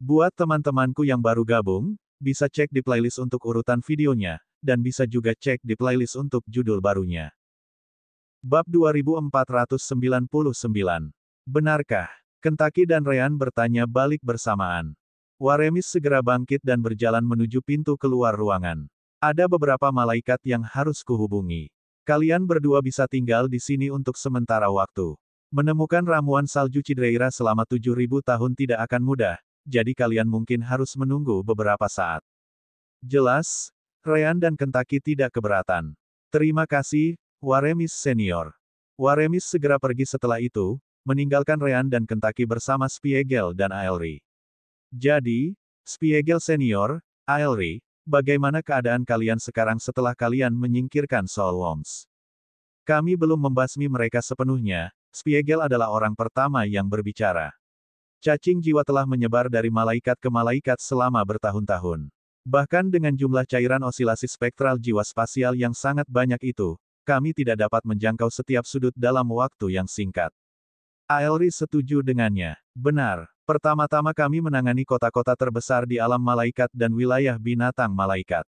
Buat teman-temanku yang baru gabung, bisa cek di playlist untuk urutan videonya, dan bisa juga cek di playlist untuk judul barunya. Bab 2499. Benarkah? Kentucky dan Ryan bertanya balik bersamaan. Waremis segera bangkit dan berjalan menuju pintu keluar ruangan. Ada beberapa malaikat yang harus kuhubungi. Kalian berdua bisa tinggal di sini untuk sementara waktu. Menemukan ramuan salju Cidreira selama 7.000 tahun tidak akan mudah, jadi kalian mungkin harus menunggu beberapa saat. Jelas, Ryan dan Kentucky tidak keberatan. Terima kasih, Waremis Senior. Waremis segera pergi setelah itu, meninggalkan Ryan dan Kentucky bersama Spiegel dan Aelri. Jadi, Spiegel Senior, Aelri, bagaimana keadaan kalian sekarang setelah kalian menyingkirkan Soul Worms? Kami belum membasmi mereka sepenuhnya, Spiegel adalah orang pertama yang berbicara. Cacing jiwa telah menyebar dari malaikat ke malaikat selama bertahun-tahun. Bahkan dengan jumlah cairan osilasi spektral jiwa spasial yang sangat banyak itu, kami tidak dapat menjangkau setiap sudut dalam waktu yang singkat. Aelri setuju dengannya. Benar, pertama-tama kami menangani kota-kota terbesar di alam malaikat dan wilayah binatang malaikat.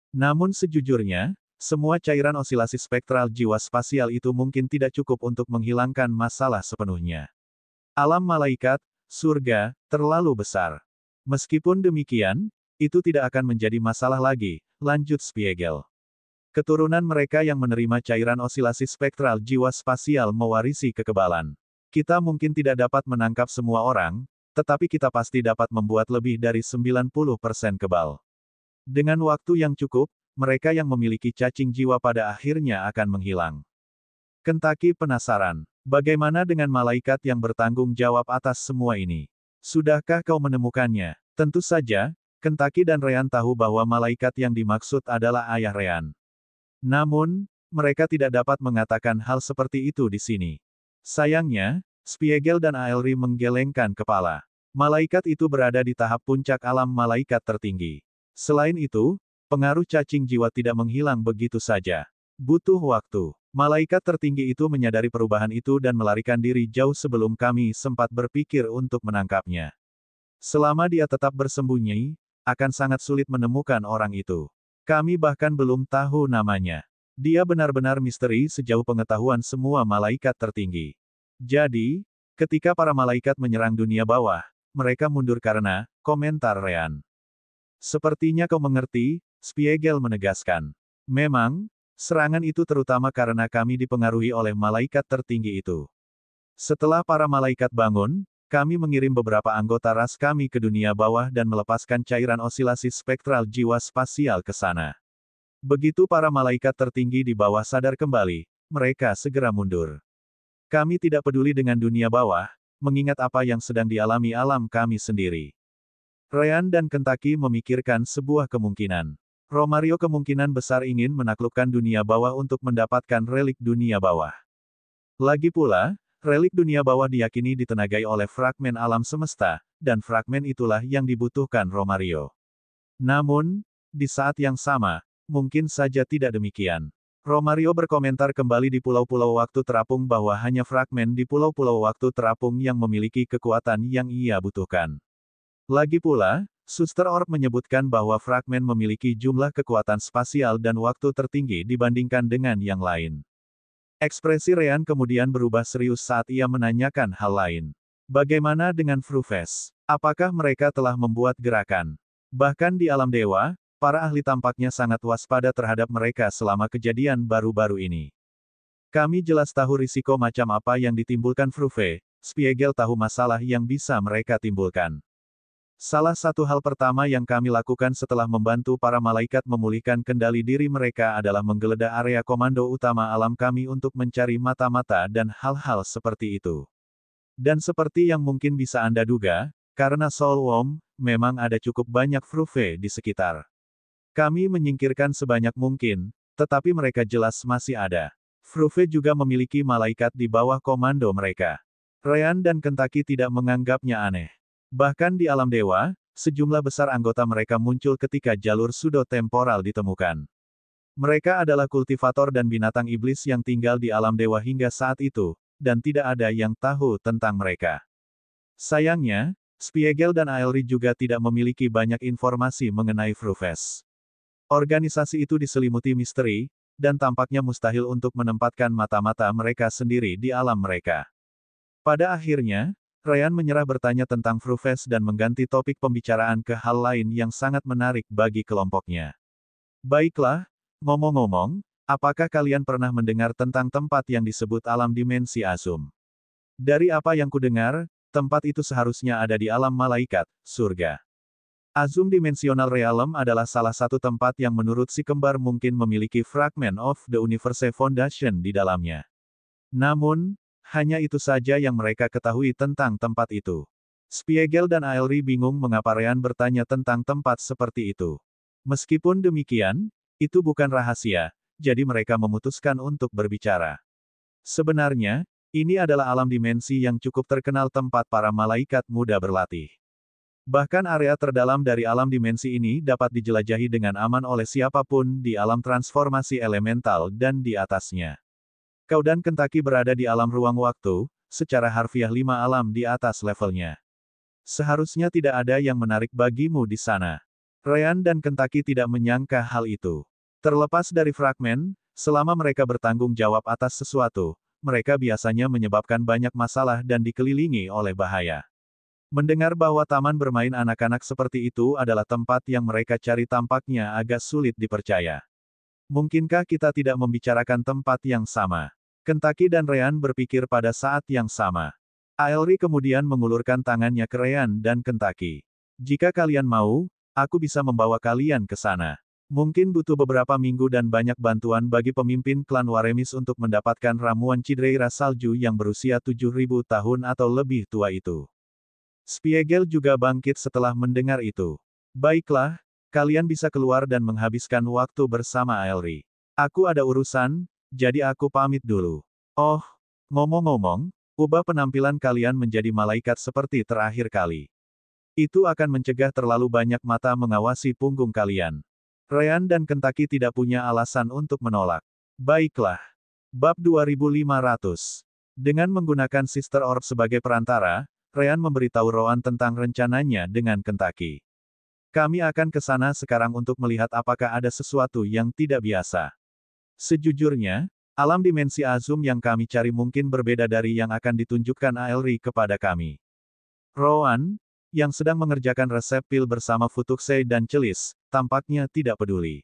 Namun sejujurnya, semua cairan osilasi spektral jiwa spasial itu mungkin tidak cukup untuk menghilangkan masalah sepenuhnya. Alam malaikat, surga, terlalu besar. Meskipun demikian, itu tidak akan menjadi masalah lagi, lanjut Spiegel. Keturunan mereka yang menerima cairan osilasi spektral jiwa spasial mewarisi kekebalan. Kita mungkin tidak dapat menangkap semua orang, tetapi kita pasti dapat membuat lebih dari 90% kebal. Dengan waktu yang cukup, mereka yang memiliki cacing jiwa pada akhirnya akan menghilang. Kentucky penasaran. Bagaimana dengan malaikat yang bertanggung jawab atas semua ini? Sudahkah kau menemukannya? Tentu saja, Kentucky dan Ryan tahu bahwa malaikat yang dimaksud adalah ayah Ryan. Namun, mereka tidak dapat mengatakan hal seperti itu di sini. Sayangnya, Spiegel dan Aelri menggelengkan kepala. Malaikat itu berada di tahap puncak alam malaikat tertinggi. Selain itu, pengaruh cacing jiwa tidak menghilang begitu saja. Butuh waktu. Malaikat tertinggi itu menyadari perubahan itu dan melarikan diri jauh sebelum kami sempat berpikir untuk menangkapnya. Selama dia tetap bersembunyi, akan sangat sulit menemukan orang itu. Kami bahkan belum tahu namanya. Dia benar-benar misteri sejauh pengetahuan semua malaikat tertinggi. Jadi, ketika para malaikat menyerang dunia bawah, mereka mundur karena, komentar Ryan. Sepertinya kau mengerti, Spiegel menegaskan. Memang, serangan itu terutama karena kami dipengaruhi oleh malaikat tertinggi itu. Setelah para malaikat bangun, kami mengirim beberapa anggota ras kami ke dunia bawah dan melepaskan cairan osilasi spektral jiwa spasial ke sana. Begitu para malaikat tertinggi di bawah sadar kembali, mereka segera mundur. Kami tidak peduli dengan dunia bawah, mengingat apa yang sedang dialami alam kami sendiri. Ryan dan Kentucky memikirkan sebuah kemungkinan. Romario kemungkinan besar ingin menaklukkan dunia bawah untuk mendapatkan relik dunia bawah. Lagi pula, relik dunia bawah diyakini ditenagai oleh fragmen alam semesta, dan fragmen itulah yang dibutuhkan Romario. Namun, di saat yang sama, mungkin saja tidak demikian. Romario berkomentar kembali di pulau-pulau waktu terapung bahwa hanya fragmen di pulau-pulau waktu terapung yang memiliki kekuatan yang ia butuhkan. Lagi pula, Suster Orb menyebutkan bahwa fragmen memiliki jumlah kekuatan spasial dan waktu tertinggi dibandingkan dengan yang lain. Ekspresi Ryan kemudian berubah serius saat ia menanyakan hal lain. Bagaimana dengan Frufes? Apakah mereka telah membuat gerakan? Bahkan di alam dewa, para ahli tampaknya sangat waspada terhadap mereka selama kejadian baru-baru ini. Kami jelas tahu risiko macam apa yang ditimbulkan Frufe, Spiegel tahu masalah yang bisa mereka timbulkan. Salah satu hal pertama yang kami lakukan setelah membantu para malaikat memulihkan kendali diri mereka adalah menggeledah area komando utama alam kami untuk mencari mata-mata dan hal-hal seperti itu. Dan seperti yang mungkin bisa Anda duga, karena Soul Worm, memang ada cukup banyak Frufe di sekitar. Kami menyingkirkan sebanyak mungkin, tetapi mereka jelas masih ada. Frufe juga memiliki malaikat di bawah komando mereka. Ryan dan Kentucky tidak menganggapnya aneh. Bahkan di alam dewa, sejumlah besar anggota mereka muncul ketika jalur pseudo-temporal ditemukan. Mereka adalah kultivator dan binatang iblis yang tinggal di alam dewa hingga saat itu, dan tidak ada yang tahu tentang mereka. Sayangnya, Spiegel dan Aelri juga tidak memiliki banyak informasi mengenai Fruves. Organisasi itu diselimuti misteri, dan tampaknya mustahil untuk menempatkan mata-mata mereka sendiri di alam mereka. Pada akhirnya, Ryan menyerah bertanya tentang Fruves dan mengganti topik pembicaraan ke hal lain yang sangat menarik bagi kelompoknya. Baiklah, ngomong-ngomong, apakah kalian pernah mendengar tentang tempat yang disebut alam dimensi Azum? Dari apa yang kudengar, tempat itu seharusnya ada di alam malaikat, surga. Azum Dimensional Realm adalah salah satu tempat yang menurut si kembar mungkin memiliki fragment of the Universe Foundation di dalamnya. Namun, hanya itu saja yang mereka ketahui tentang tempat itu. Spiegel dan Aelri bingung mengapa Ryan bertanya tentang tempat seperti itu. Meskipun demikian, itu bukan rahasia, jadi mereka memutuskan untuk berbicara. Sebenarnya, ini adalah alam dimensi yang cukup terkenal tempat para malaikat muda berlatih. Bahkan area terdalam dari alam dimensi ini dapat dijelajahi dengan aman oleh siapapun di alam transformasi elemental dan di atasnya. Kau dan Kentucky berada di alam ruang waktu, secara harfiah 5 alam di atas levelnya. Seharusnya tidak ada yang menarik bagimu di sana. Ryan dan Kentucky tidak menyangka hal itu. Terlepas dari fragmen, selama mereka bertanggung jawab atas sesuatu, mereka biasanya menyebabkan banyak masalah dan dikelilingi oleh bahaya. Mendengar bahwa taman bermain anak-anak seperti itu adalah tempat yang mereka cari tampaknya agak sulit dipercaya. Mungkinkah kita tidak membicarakan tempat yang sama? Kentucky dan Ryan berpikir pada saat yang sama. Aelri kemudian mengulurkan tangannya ke Ryan dan Kentucky. Jika kalian mau, aku bisa membawa kalian ke sana. Mungkin butuh beberapa minggu dan banyak bantuan bagi pemimpin klan Waremis untuk mendapatkan ramuan Cidreira salju yang berusia 7.000 tahun atau lebih tua itu. Spiegel juga bangkit setelah mendengar itu. Baiklah, kalian bisa keluar dan menghabiskan waktu bersama Aelri. Aku ada urusan, jadi aku pamit dulu. Oh, ngomong-ngomong, ubah penampilan kalian menjadi malaikat seperti terakhir kali. Itu akan mencegah terlalu banyak mata mengawasi punggung kalian. Ryan dan Kentucky tidak punya alasan untuk menolak. Baiklah. Bab 2500. Dengan menggunakan Sister Orb sebagai perantara, Ryan memberitahu Rowan tentang rencananya dengan Kentucky. Kami akan ke sana sekarang untuk melihat apakah ada sesuatu yang tidak biasa. Sejujurnya, alam dimensi Azum yang kami cari mungkin berbeda dari yang akan ditunjukkan Aelri kepada kami. Rowan, yang sedang mengerjakan resep pil bersama Futuksei dan Celis, tampaknya tidak peduli.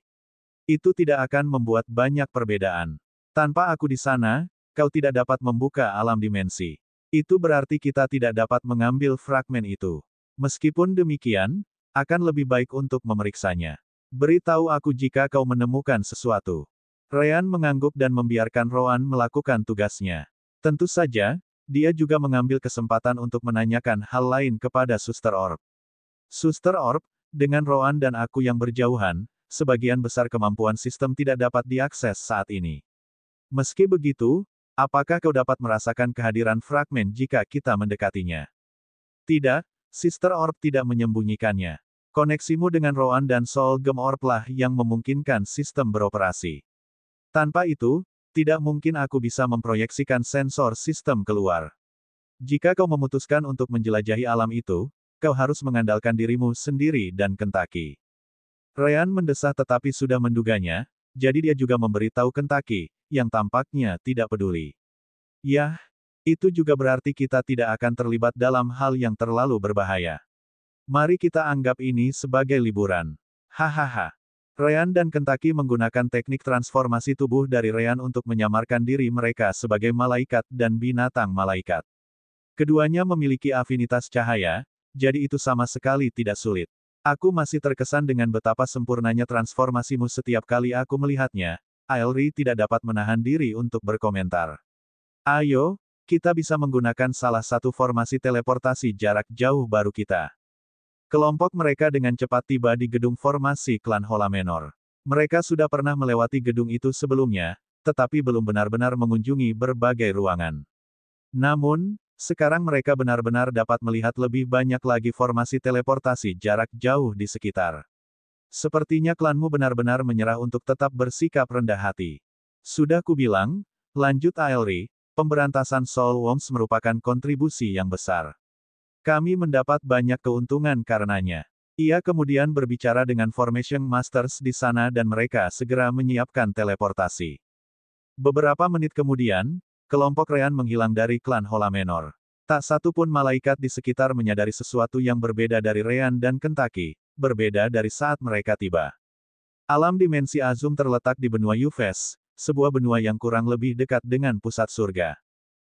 Itu tidak akan membuat banyak perbedaan. Tanpa aku di sana, kau tidak dapat membuka alam dimensi. Itu berarti kita tidak dapat mengambil fragmen itu. Meskipun demikian, akan lebih baik untuk memeriksanya. Beritahu aku jika kau menemukan sesuatu. Ryan mengangguk dan membiarkan Rowan melakukan tugasnya. Tentu saja, dia juga mengambil kesempatan untuk menanyakan hal lain kepada Suster Orb. Suster Orb, dengan Rowan dan aku yang berjauhan, sebagian besar kemampuan sistem tidak dapat diakses saat ini. Meski begitu, apakah kau dapat merasakan kehadiran fragmen jika kita mendekatinya? Tidak, Sister Orb tidak menyembunyikannya. Koneksimu dengan Rowan dan Soul Gem Orb lah yang memungkinkan sistem beroperasi. Tanpa itu, tidak mungkin aku bisa memproyeksikan sensor sistem keluar. Jika kau memutuskan untuk menjelajahi alam itu, kau harus mengandalkan dirimu sendiri dan Kentucky. Ryan mendesah tetapi sudah menduganya, jadi dia juga memberitahu Kentucky, yang tampaknya tidak peduli. Yah, itu juga berarti kita tidak akan terlibat dalam hal yang terlalu berbahaya. Mari kita anggap ini sebagai liburan. Hahaha. Ryan dan Kentucky menggunakan teknik transformasi tubuh dari Ryan untuk menyamarkan diri mereka sebagai malaikat dan binatang malaikat. Keduanya memiliki afinitas cahaya, jadi itu sama sekali tidak sulit. Aku masih terkesan dengan betapa sempurnanya transformasimu setiap kali aku melihatnya. Aelri tidak dapat menahan diri untuk berkomentar. Ayo, kita bisa menggunakan salah satu formasi teleportasi jarak jauh baru kita. Kelompok mereka dengan cepat tiba di gedung formasi klan Hola Menor. Mereka sudah pernah melewati gedung itu sebelumnya, tetapi belum benar-benar mengunjungi berbagai ruangan. Namun, sekarang mereka benar-benar dapat melihat lebih banyak lagi formasi teleportasi jarak jauh di sekitar. Sepertinya klanmu benar-benar menyerah untuk tetap bersikap rendah hati. Sudah kubilang, lanjut Aelri, pemberantasan Soul Worms merupakan kontribusi yang besar. Kami mendapat banyak keuntungan karenanya. Ia kemudian berbicara dengan Formation Masters di sana dan mereka segera menyiapkan teleportasi. Beberapa menit kemudian, kelompok Ryan menghilang dari klan Hola Menor. Tak satu pun malaikat di sekitar menyadari sesuatu yang berbeda dari Ryan dan Kentucky, berbeda dari saat mereka tiba. Alam dimensi Azum terletak di benua Yufes, sebuah benua yang kurang lebih dekat dengan pusat surga.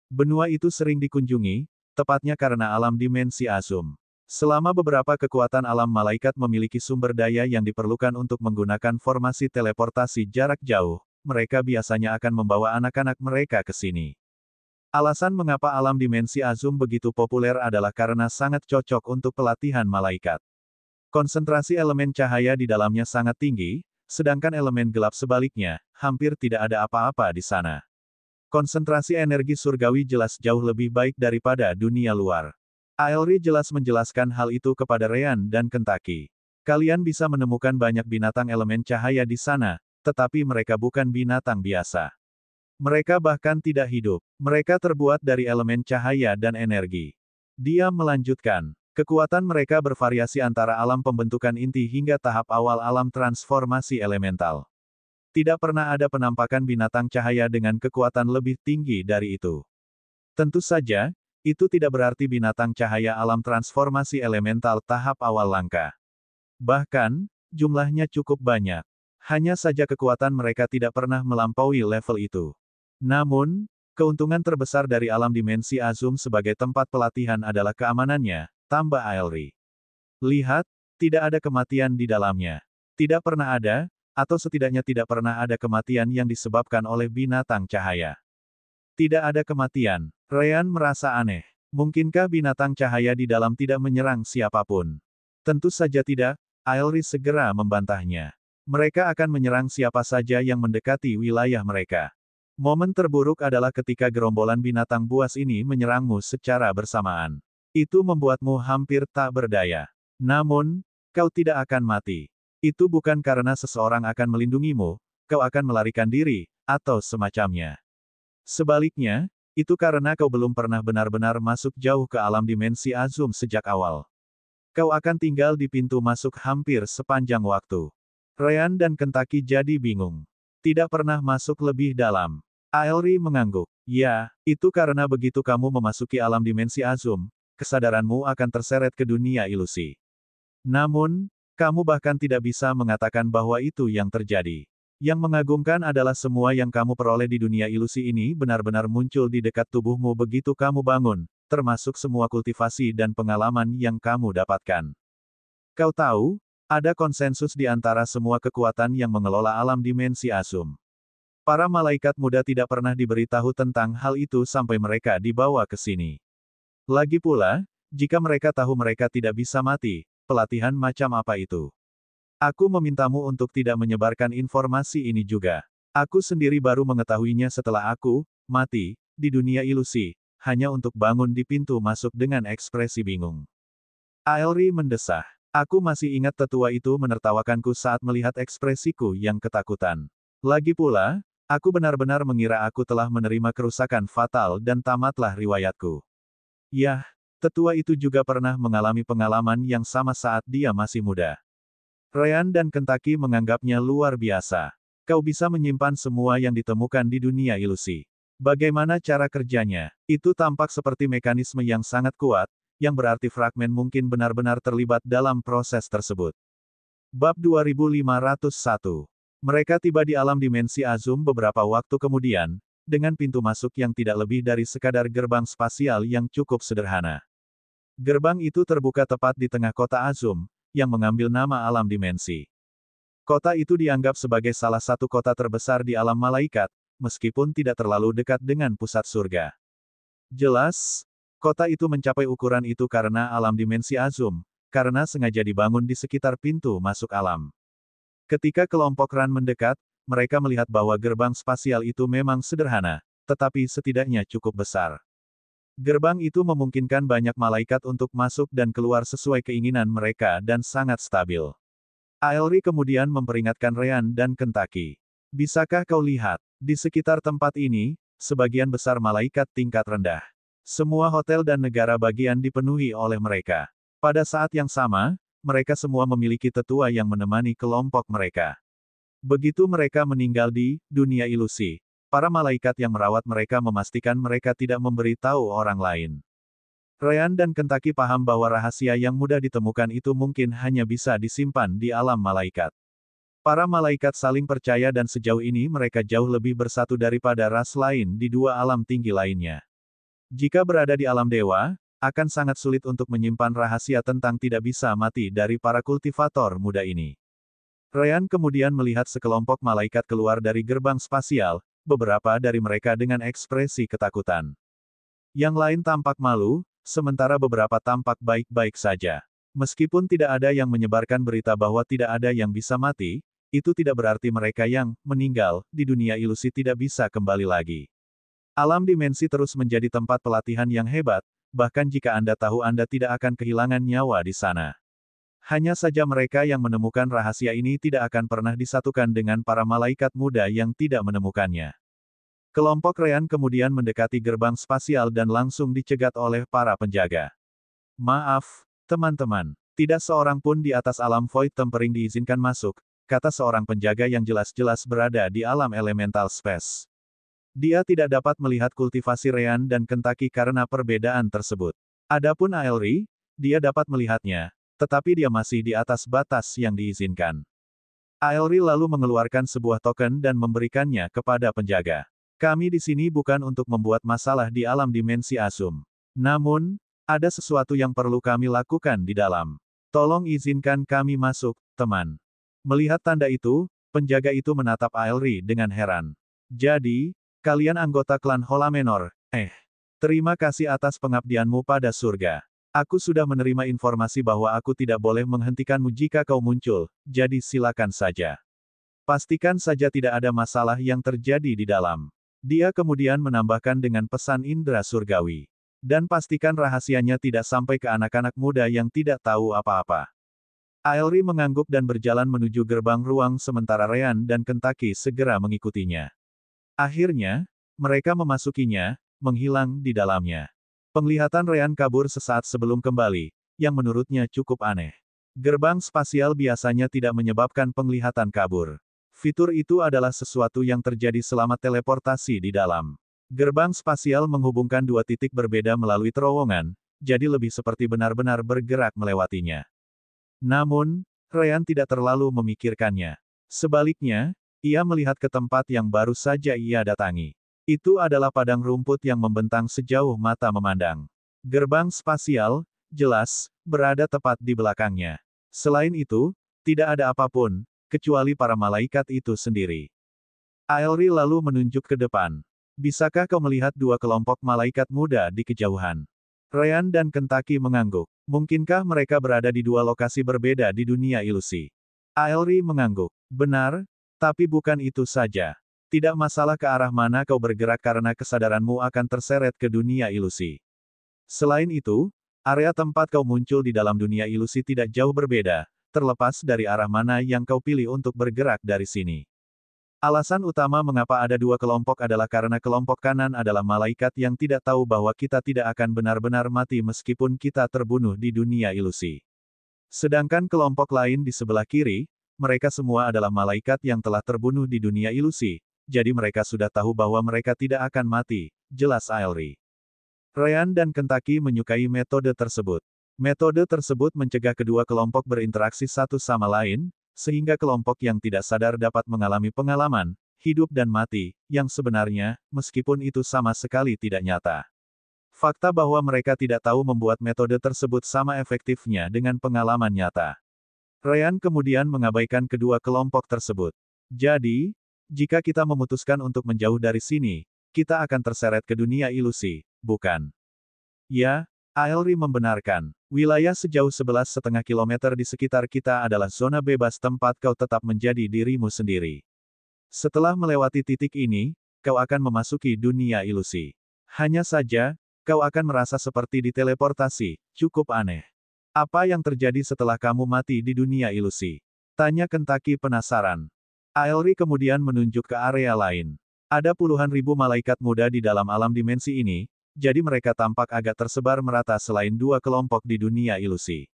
Benua itu sering dikunjungi, tepatnya karena alam dimensi Azum. Selama beberapa kekuatan alam malaikat memiliki sumber daya yang diperlukan untuk menggunakan formasi teleportasi jarak jauh, mereka biasanya akan membawa anak-anak mereka ke sini. Alasan mengapa alam dimensi Azum begitu populer adalah karena sangat cocok untuk pelatihan malaikat. Konsentrasi elemen cahaya di dalamnya sangat tinggi, sedangkan elemen gelap sebaliknya, hampir tidak ada apa-apa di sana. Konsentrasi energi surgawi jelas jauh lebih baik daripada dunia luar. Aelri jelas menjelaskan hal itu kepada Ryan dan Kentucky. Kalian bisa menemukan banyak binatang elemen cahaya di sana, tetapi mereka bukan binatang biasa. Mereka bahkan tidak hidup. Mereka terbuat dari elemen cahaya dan energi. Dia melanjutkan, kekuatan mereka bervariasi antara alam pembentukan inti hingga tahap awal alam transformasi elemental. Tidak pernah ada penampakan binatang cahaya dengan kekuatan lebih tinggi dari itu. Tentu saja, itu tidak berarti binatang cahaya alam transformasi elemental tahap awal langka. Bahkan, jumlahnya cukup banyak. Hanya saja kekuatan mereka tidak pernah melampaui level itu. Namun, keuntungan terbesar dari alam dimensi Azum sebagai tempat pelatihan adalah keamanannya, tambah Aelri. Lihat, tidak ada kematian di dalamnya. Tidak pernah ada, atau setidaknya tidak pernah ada kematian yang disebabkan oleh binatang cahaya. Tidak ada kematian. Ryan merasa aneh. Mungkinkah binatang cahaya di dalam tidak menyerang siapapun? Tentu saja tidak, Aelri segera membantahnya. Mereka akan menyerang siapa saja yang mendekati wilayah mereka. Momen terburuk adalah ketika gerombolan binatang buas ini menyerangmu secara bersamaan. Itu membuatmu hampir tak berdaya. Namun, kau tidak akan mati. Itu bukan karena seseorang akan melindungimu, kau akan melarikan diri, atau semacamnya. Sebaliknya, itu karena kau belum pernah benar-benar masuk jauh ke alam dimensi Azum sejak awal. Kau akan tinggal di pintu masuk hampir sepanjang waktu. Ryan dan Kentucky jadi bingung. Tidak pernah masuk lebih dalam. Aelri mengangguk. Ya, itu karena begitu kamu memasuki alam dimensi Azum, kesadaranmu akan terseret ke dunia ilusi. Namun, kamu bahkan tidak bisa mengatakan bahwa itu yang terjadi. Yang mengagumkan adalah semua yang kamu peroleh di dunia ilusi ini benar-benar muncul di dekat tubuhmu begitu kamu bangun, termasuk semua kultivasi dan pengalaman yang kamu dapatkan. Kau tahu, ada konsensus di antara semua kekuatan yang mengelola alam dimensi Azum. Para malaikat muda tidak pernah diberitahu tentang hal itu sampai mereka dibawa ke sini. Lagi pula, jika mereka tahu mereka tidak bisa mati, pelatihan macam apa itu? Aku memintamu untuk tidak menyebarkan informasi ini juga. Aku sendiri baru mengetahuinya setelah aku mati di dunia ilusi, hanya untuk bangun di pintu masuk dengan ekspresi bingung. Aelri mendesah. Aku masih ingat tetua itu menertawakanku saat melihat ekspresiku yang ketakutan. Lagi pula, aku benar-benar mengira aku telah menerima kerusakan fatal dan tamatlah riwayatku. Yah, tetua itu juga pernah mengalami pengalaman yang sama saat dia masih muda. Ryan dan Kentucky menganggapnya luar biasa. Kau bisa menyimpan semua yang ditemukan di dunia ilusi. Bagaimana cara kerjanya? Itu tampak seperti mekanisme yang sangat kuat, yang berarti fragmen mungkin benar-benar terlibat dalam proses tersebut. Bab 2501. Mereka tiba di alam dimensi Azum beberapa waktu kemudian, dengan pintu masuk yang tidak lebih dari sekadar gerbang spasial yang cukup sederhana. Gerbang itu terbuka tepat di tengah kota Azum, yang mengambil nama alam dimensi. Kota itu dianggap sebagai salah satu kota terbesar di alam malaikat, meskipun tidak terlalu dekat dengan pusat surga. Jelas, kota itu mencapai ukuran itu karena alam dimensi Azum, karena sengaja dibangun di sekitar pintu masuk alam. Ketika kelompok Ran mendekat, mereka melihat bahwa gerbang spasial itu memang sederhana, tetapi setidaknya cukup besar. Gerbang itu memungkinkan banyak malaikat untuk masuk dan keluar sesuai keinginan mereka dan sangat stabil. Aelri kemudian memperingatkan Ryan dan Kentucky. Bisakah kau lihat, di sekitar tempat ini, sebagian besar malaikat tingkat rendah. Semua hotel dan negara bagian dipenuhi oleh mereka. Pada saat yang sama, mereka semua memiliki tetua yang menemani kelompok mereka. Begitu mereka meninggal di dunia ilusi, para malaikat yang merawat mereka memastikan mereka tidak memberitahu orang lain. Ryan dan Kentucky paham bahwa rahasia yang mudah ditemukan itu mungkin hanya bisa disimpan di alam malaikat. Para malaikat saling percaya dan sejauh ini mereka jauh lebih bersatu daripada ras lain di dua alam tinggi lainnya. Jika berada di alam dewa, akan sangat sulit untuk menyimpan rahasia tentang tidak bisa mati dari para kultivator muda ini. Ryan kemudian melihat sekelompok malaikat keluar dari gerbang spasial, beberapa dari mereka dengan ekspresi ketakutan. Yang lain tampak malu, sementara beberapa tampak baik-baik saja. Meskipun tidak ada yang menyebarkan berita bahwa tidak ada yang bisa mati, itu tidak berarti mereka yang meninggal di dunia ilusi tidak bisa kembali lagi. Alam dimensi terus menjadi tempat pelatihan yang hebat, bahkan jika Anda tahu Anda tidak akan kehilangan nyawa di sana. Hanya saja mereka yang menemukan rahasia ini tidak akan pernah disatukan dengan para malaikat muda yang tidak menemukannya. Kelompok Ryan kemudian mendekati gerbang spasial dan langsung dicegat oleh para penjaga. Maaf, teman-teman, tidak seorang pun di atas alam Void Tempering diizinkan masuk, kata seorang penjaga yang jelas-jelas berada di alam elemental space. Dia tidak dapat melihat kultivasi Ryan dan Kentucky karena perbedaan tersebut. Adapun Aelri, dia dapat melihatnya, tetapi dia masih di atas batas yang diizinkan. Aelri lalu mengeluarkan sebuah token dan memberikannya kepada penjaga. Kami di sini bukan untuk membuat masalah di alam dimensi asum. Namun, ada sesuatu yang perlu kami lakukan di dalam. Tolong izinkan kami masuk, teman. Melihat tanda itu, penjaga itu menatap Aelri dengan heran. Jadi, kalian anggota klan Holamenor, terima kasih atas pengabdianmu pada surga. Aku sudah menerima informasi bahwa aku tidak boleh menghentikanmu jika kau muncul, jadi silakan saja. Pastikan saja tidak ada masalah yang terjadi di dalam. Dia kemudian menambahkan dengan pesan indera surgawi. Dan pastikan rahasianya tidak sampai ke anak-anak muda yang tidak tahu apa-apa. Aelri mengangguk dan berjalan menuju gerbang ruang sementara Ryan dan Kentucky segera mengikutinya. Akhirnya, mereka memasukinya, menghilang di dalamnya. Penglihatan Ryan kabur sesaat sebelum kembali, yang menurutnya cukup aneh. Gerbang spasial biasanya tidak menyebabkan penglihatan kabur. Fitur itu adalah sesuatu yang terjadi selama teleportasi di dalam. Gerbang spasial menghubungkan dua titik berbeda melalui terowongan, jadi lebih seperti benar-benar bergerak melewatinya. Namun, Ryan tidak terlalu memikirkannya. Sebaliknya, ia melihat ke tempat yang baru saja ia datangi. Itu adalah padang rumput yang membentang sejauh mata memandang. Gerbang spasial, jelas, berada tepat di belakangnya. Selain itu, tidak ada apapun, kecuali para malaikat itu sendiri. Aelri lalu menunjuk ke depan. Bisakah kau melihat dua kelompok malaikat muda di kejauhan? Ryan dan Kentucky mengangguk. Mungkinkah mereka berada di dua lokasi berbeda di dunia ilusi? Aelri mengangguk. Benar, tapi bukan itu saja. Tidak masalah ke arah mana kau bergerak karena kesadaranmu akan terseret ke dunia ilusi. Selain itu, area tempat kau muncul di dalam dunia ilusi tidak jauh berbeda, terlepas dari arah mana yang kau pilih untuk bergerak dari sini. Alasan utama mengapa ada dua kelompok adalah karena kelompok kanan adalah malaikat yang tidak tahu bahwa kita tidak akan benar-benar mati meskipun kita terbunuh di dunia ilusi. Sedangkan kelompok lain di sebelah kiri, mereka semua adalah malaikat yang telah terbunuh di dunia ilusi, jadi mereka sudah tahu bahwa mereka tidak akan mati, jelas Aelri. Ryan dan Kentucky menyukai metode tersebut. Metode tersebut mencegah kedua kelompok berinteraksi satu sama lain, sehingga kelompok yang tidak sadar dapat mengalami pengalaman, hidup dan mati, yang sebenarnya, meskipun itu sama sekali tidak nyata. Fakta bahwa mereka tidak tahu membuat metode tersebut sama efektifnya dengan pengalaman nyata. Ryan kemudian mengabaikan kedua kelompok tersebut. Jadi, jika kita memutuskan untuk menjauh dari sini, kita akan terseret ke dunia ilusi, bukan? Ya, Aelri membenarkan. Wilayah sejauh 11,5 kilometer di sekitar kita adalah zona bebas tempat kau tetap menjadi dirimu sendiri. Setelah melewati titik ini, kau akan memasuki dunia ilusi. Hanya saja, kau akan merasa seperti diteleportasi, cukup aneh. Apa yang terjadi setelah kamu mati di dunia ilusi? Tanya Kentucky penasaran. Aelri kemudian menunjuk ke area lain. Ada puluhan ribu malaikat muda di dalam alam dimensi ini, jadi mereka tampak agak tersebar merata selain dua kelompok di dunia ilusi.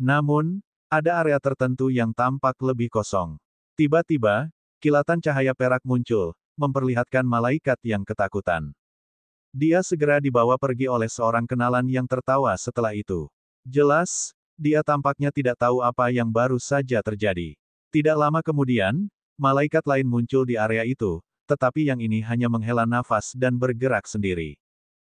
Namun, ada area tertentu yang tampak lebih kosong. Tiba-tiba, kilatan cahaya perak muncul, memperlihatkan malaikat yang ketakutan. Dia segera dibawa pergi oleh seorang kenalan yang tertawa setelah itu. Jelas, dia tampaknya tidak tahu apa yang baru saja terjadi. Tidak lama kemudian, malaikat lain muncul di area itu, tetapi yang ini hanya menghela nafas dan bergerak sendiri.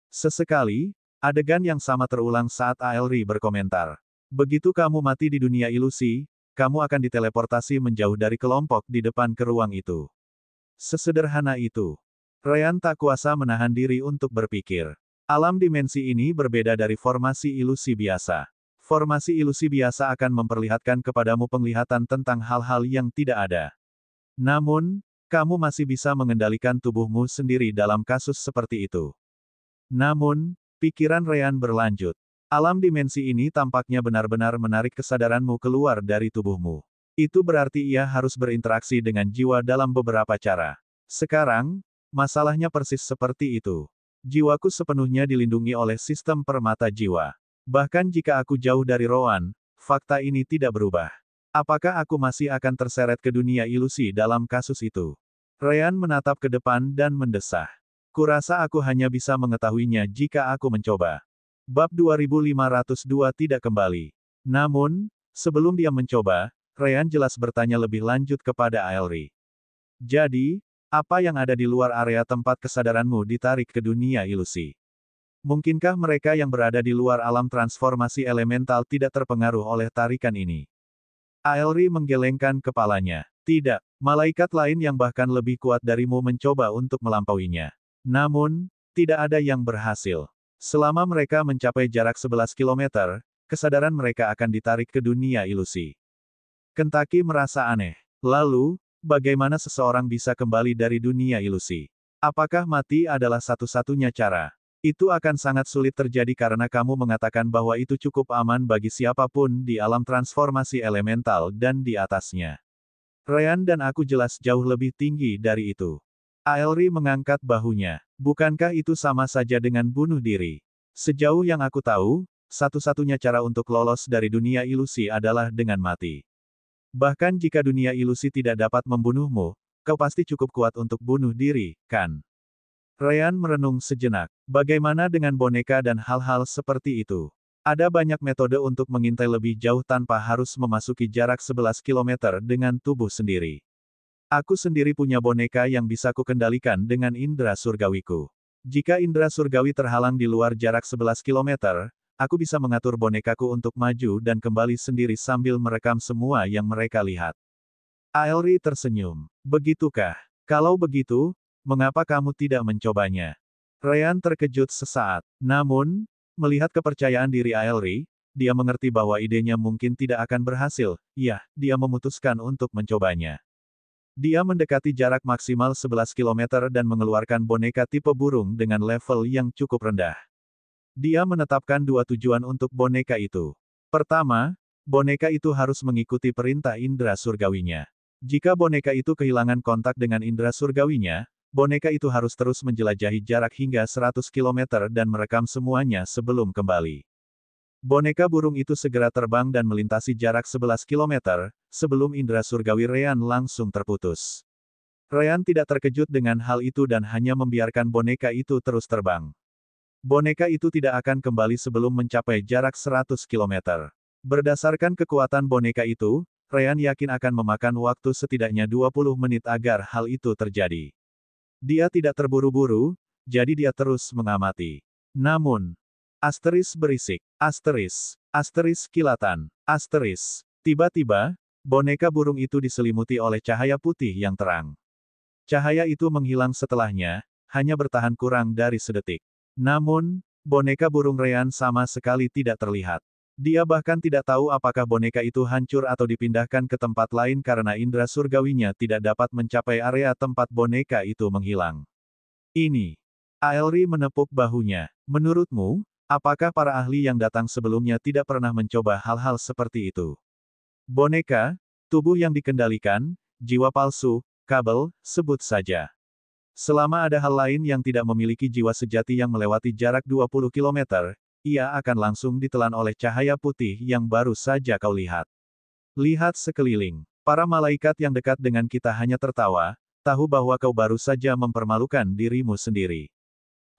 Sesekali, adegan yang sama terulang saat Aelri berkomentar. Begitu kamu mati di dunia ilusi, kamu akan diteleportasi menjauh dari kelompok di depan ke ruang itu. Sesederhana itu. Ryan tak kuasa menahan diri untuk berpikir. Alam dimensi ini berbeda dari formasi ilusi biasa. Formasi ilusi biasa akan memperlihatkan kepadamu penglihatan tentang hal-hal yang tidak ada. Namun, kamu masih bisa mengendalikan tubuhmu sendiri dalam kasus seperti itu. Namun, pikiran Ryan berlanjut. Alam dimensi ini tampaknya benar-benar menarik kesadaranmu keluar dari tubuhmu. Itu berarti ia harus berinteraksi dengan jiwa dalam beberapa cara. Sekarang, masalahnya persis seperti itu. Jiwaku sepenuhnya dilindungi oleh sistem permata jiwa. Bahkan jika aku jauh dari Rowan, fakta ini tidak berubah. Apakah aku masih akan terseret ke dunia ilusi dalam kasus itu? Ryan menatap ke depan dan mendesah. Kurasa aku hanya bisa mengetahuinya jika aku mencoba. Bab 2502 tidak kembali. Namun, sebelum dia mencoba, Ryan jelas bertanya lebih lanjut kepada Aelri. Jadi, apa yang ada di luar area tempat kesadaranmu ditarik ke dunia ilusi? Mungkinkah mereka yang berada di luar alam transformasi elemental tidak terpengaruh oleh tarikan ini? Aelri menggelengkan kepalanya. Tidak, malaikat lain yang bahkan lebih kuat darimu mencoba untuk melampauinya. Namun, tidak ada yang berhasil. Selama mereka mencapai jarak 11 km, kesadaran mereka akan ditarik ke dunia ilusi. Kentaki merasa aneh. Lalu, bagaimana seseorang bisa kembali dari dunia ilusi? Apakah mati adalah satu-satunya cara? Itu akan sangat sulit terjadi karena kamu mengatakan bahwa itu cukup aman bagi siapapun di alam transformasi elemental dan di atasnya. Ryan dan aku jelas jauh lebih tinggi dari itu. Aelri mengangkat bahunya. Bukankah itu sama saja dengan bunuh diri? Sejauh yang aku tahu, satu-satunya cara untuk lolos dari dunia ilusi adalah dengan mati. Bahkan jika dunia ilusi tidak dapat membunuhmu, kau pasti cukup kuat untuk bunuh diri, kan? Ryan merenung sejenak. Bagaimana dengan boneka dan hal-hal seperti itu? Ada banyak metode untuk mengintai lebih jauh tanpa harus memasuki jarak 11 km dengan tubuh sendiri. Aku sendiri punya boneka yang bisa kukendalikan dengan indera surgawiku. Jika indera surgawi terhalang di luar jarak 11 km, aku bisa mengatur bonekaku untuk maju dan kembali sendiri sambil merekam semua yang mereka lihat. Aelri tersenyum. Begitukah? Kalau begitu, mengapa kamu tidak mencobanya? Ryan terkejut sesaat. Namun, melihat kepercayaan diri Aelri, dia mengerti bahwa idenya mungkin tidak akan berhasil. Ya, dia memutuskan untuk mencobanya. Dia mendekati jarak maksimal 11 km dan mengeluarkan boneka tipe burung dengan level yang cukup rendah. Dia menetapkan dua tujuan untuk boneka itu. Pertama, boneka itu harus mengikuti perintah indera surgawinya. Jika boneka itu kehilangan kontak dengan indera surgawinya, boneka itu harus terus menjelajahi jarak hingga 100 km dan merekam semuanya sebelum kembali. Boneka burung itu segera terbang dan melintasi jarak 11 km, sebelum indera surgawi Ryan langsung terputus. Ryan tidak terkejut dengan hal itu dan hanya membiarkan boneka itu terus terbang. Boneka itu tidak akan kembali sebelum mencapai jarak 100 km. Berdasarkan kekuatan boneka itu, Ryan yakin akan memakan waktu setidaknya 20 menit agar hal itu terjadi. Dia tidak terburu-buru, jadi dia terus mengamati. Namun, asteris berisik, asteris kilatan, asteris. Tiba-tiba, boneka burung itu diselimuti oleh cahaya putih yang terang. Cahaya itu menghilang setelahnya, hanya bertahan kurang dari sedetik. Namun, boneka burung Ryan sama sekali tidak terlihat. Dia bahkan tidak tahu apakah boneka itu hancur atau dipindahkan ke tempat lain karena indera surgawinya tidak dapat mencapai area tempat boneka itu menghilang. Ini. Aelri menepuk bahunya. Menurutmu, apakah para ahli yang datang sebelumnya tidak pernah mencoba hal-hal seperti itu? Boneka, tubuh yang dikendalikan, jiwa palsu, kabel, sebut saja. Selama ada hal lain yang tidak memiliki jiwa sejati yang melewati jarak 20 kilometer, ia akan langsung ditelan oleh cahaya putih yang baru saja kau lihat. Lihat sekeliling. Para malaikat yang dekat dengan kita hanya tertawa, tahu bahwa kau baru saja mempermalukan dirimu sendiri.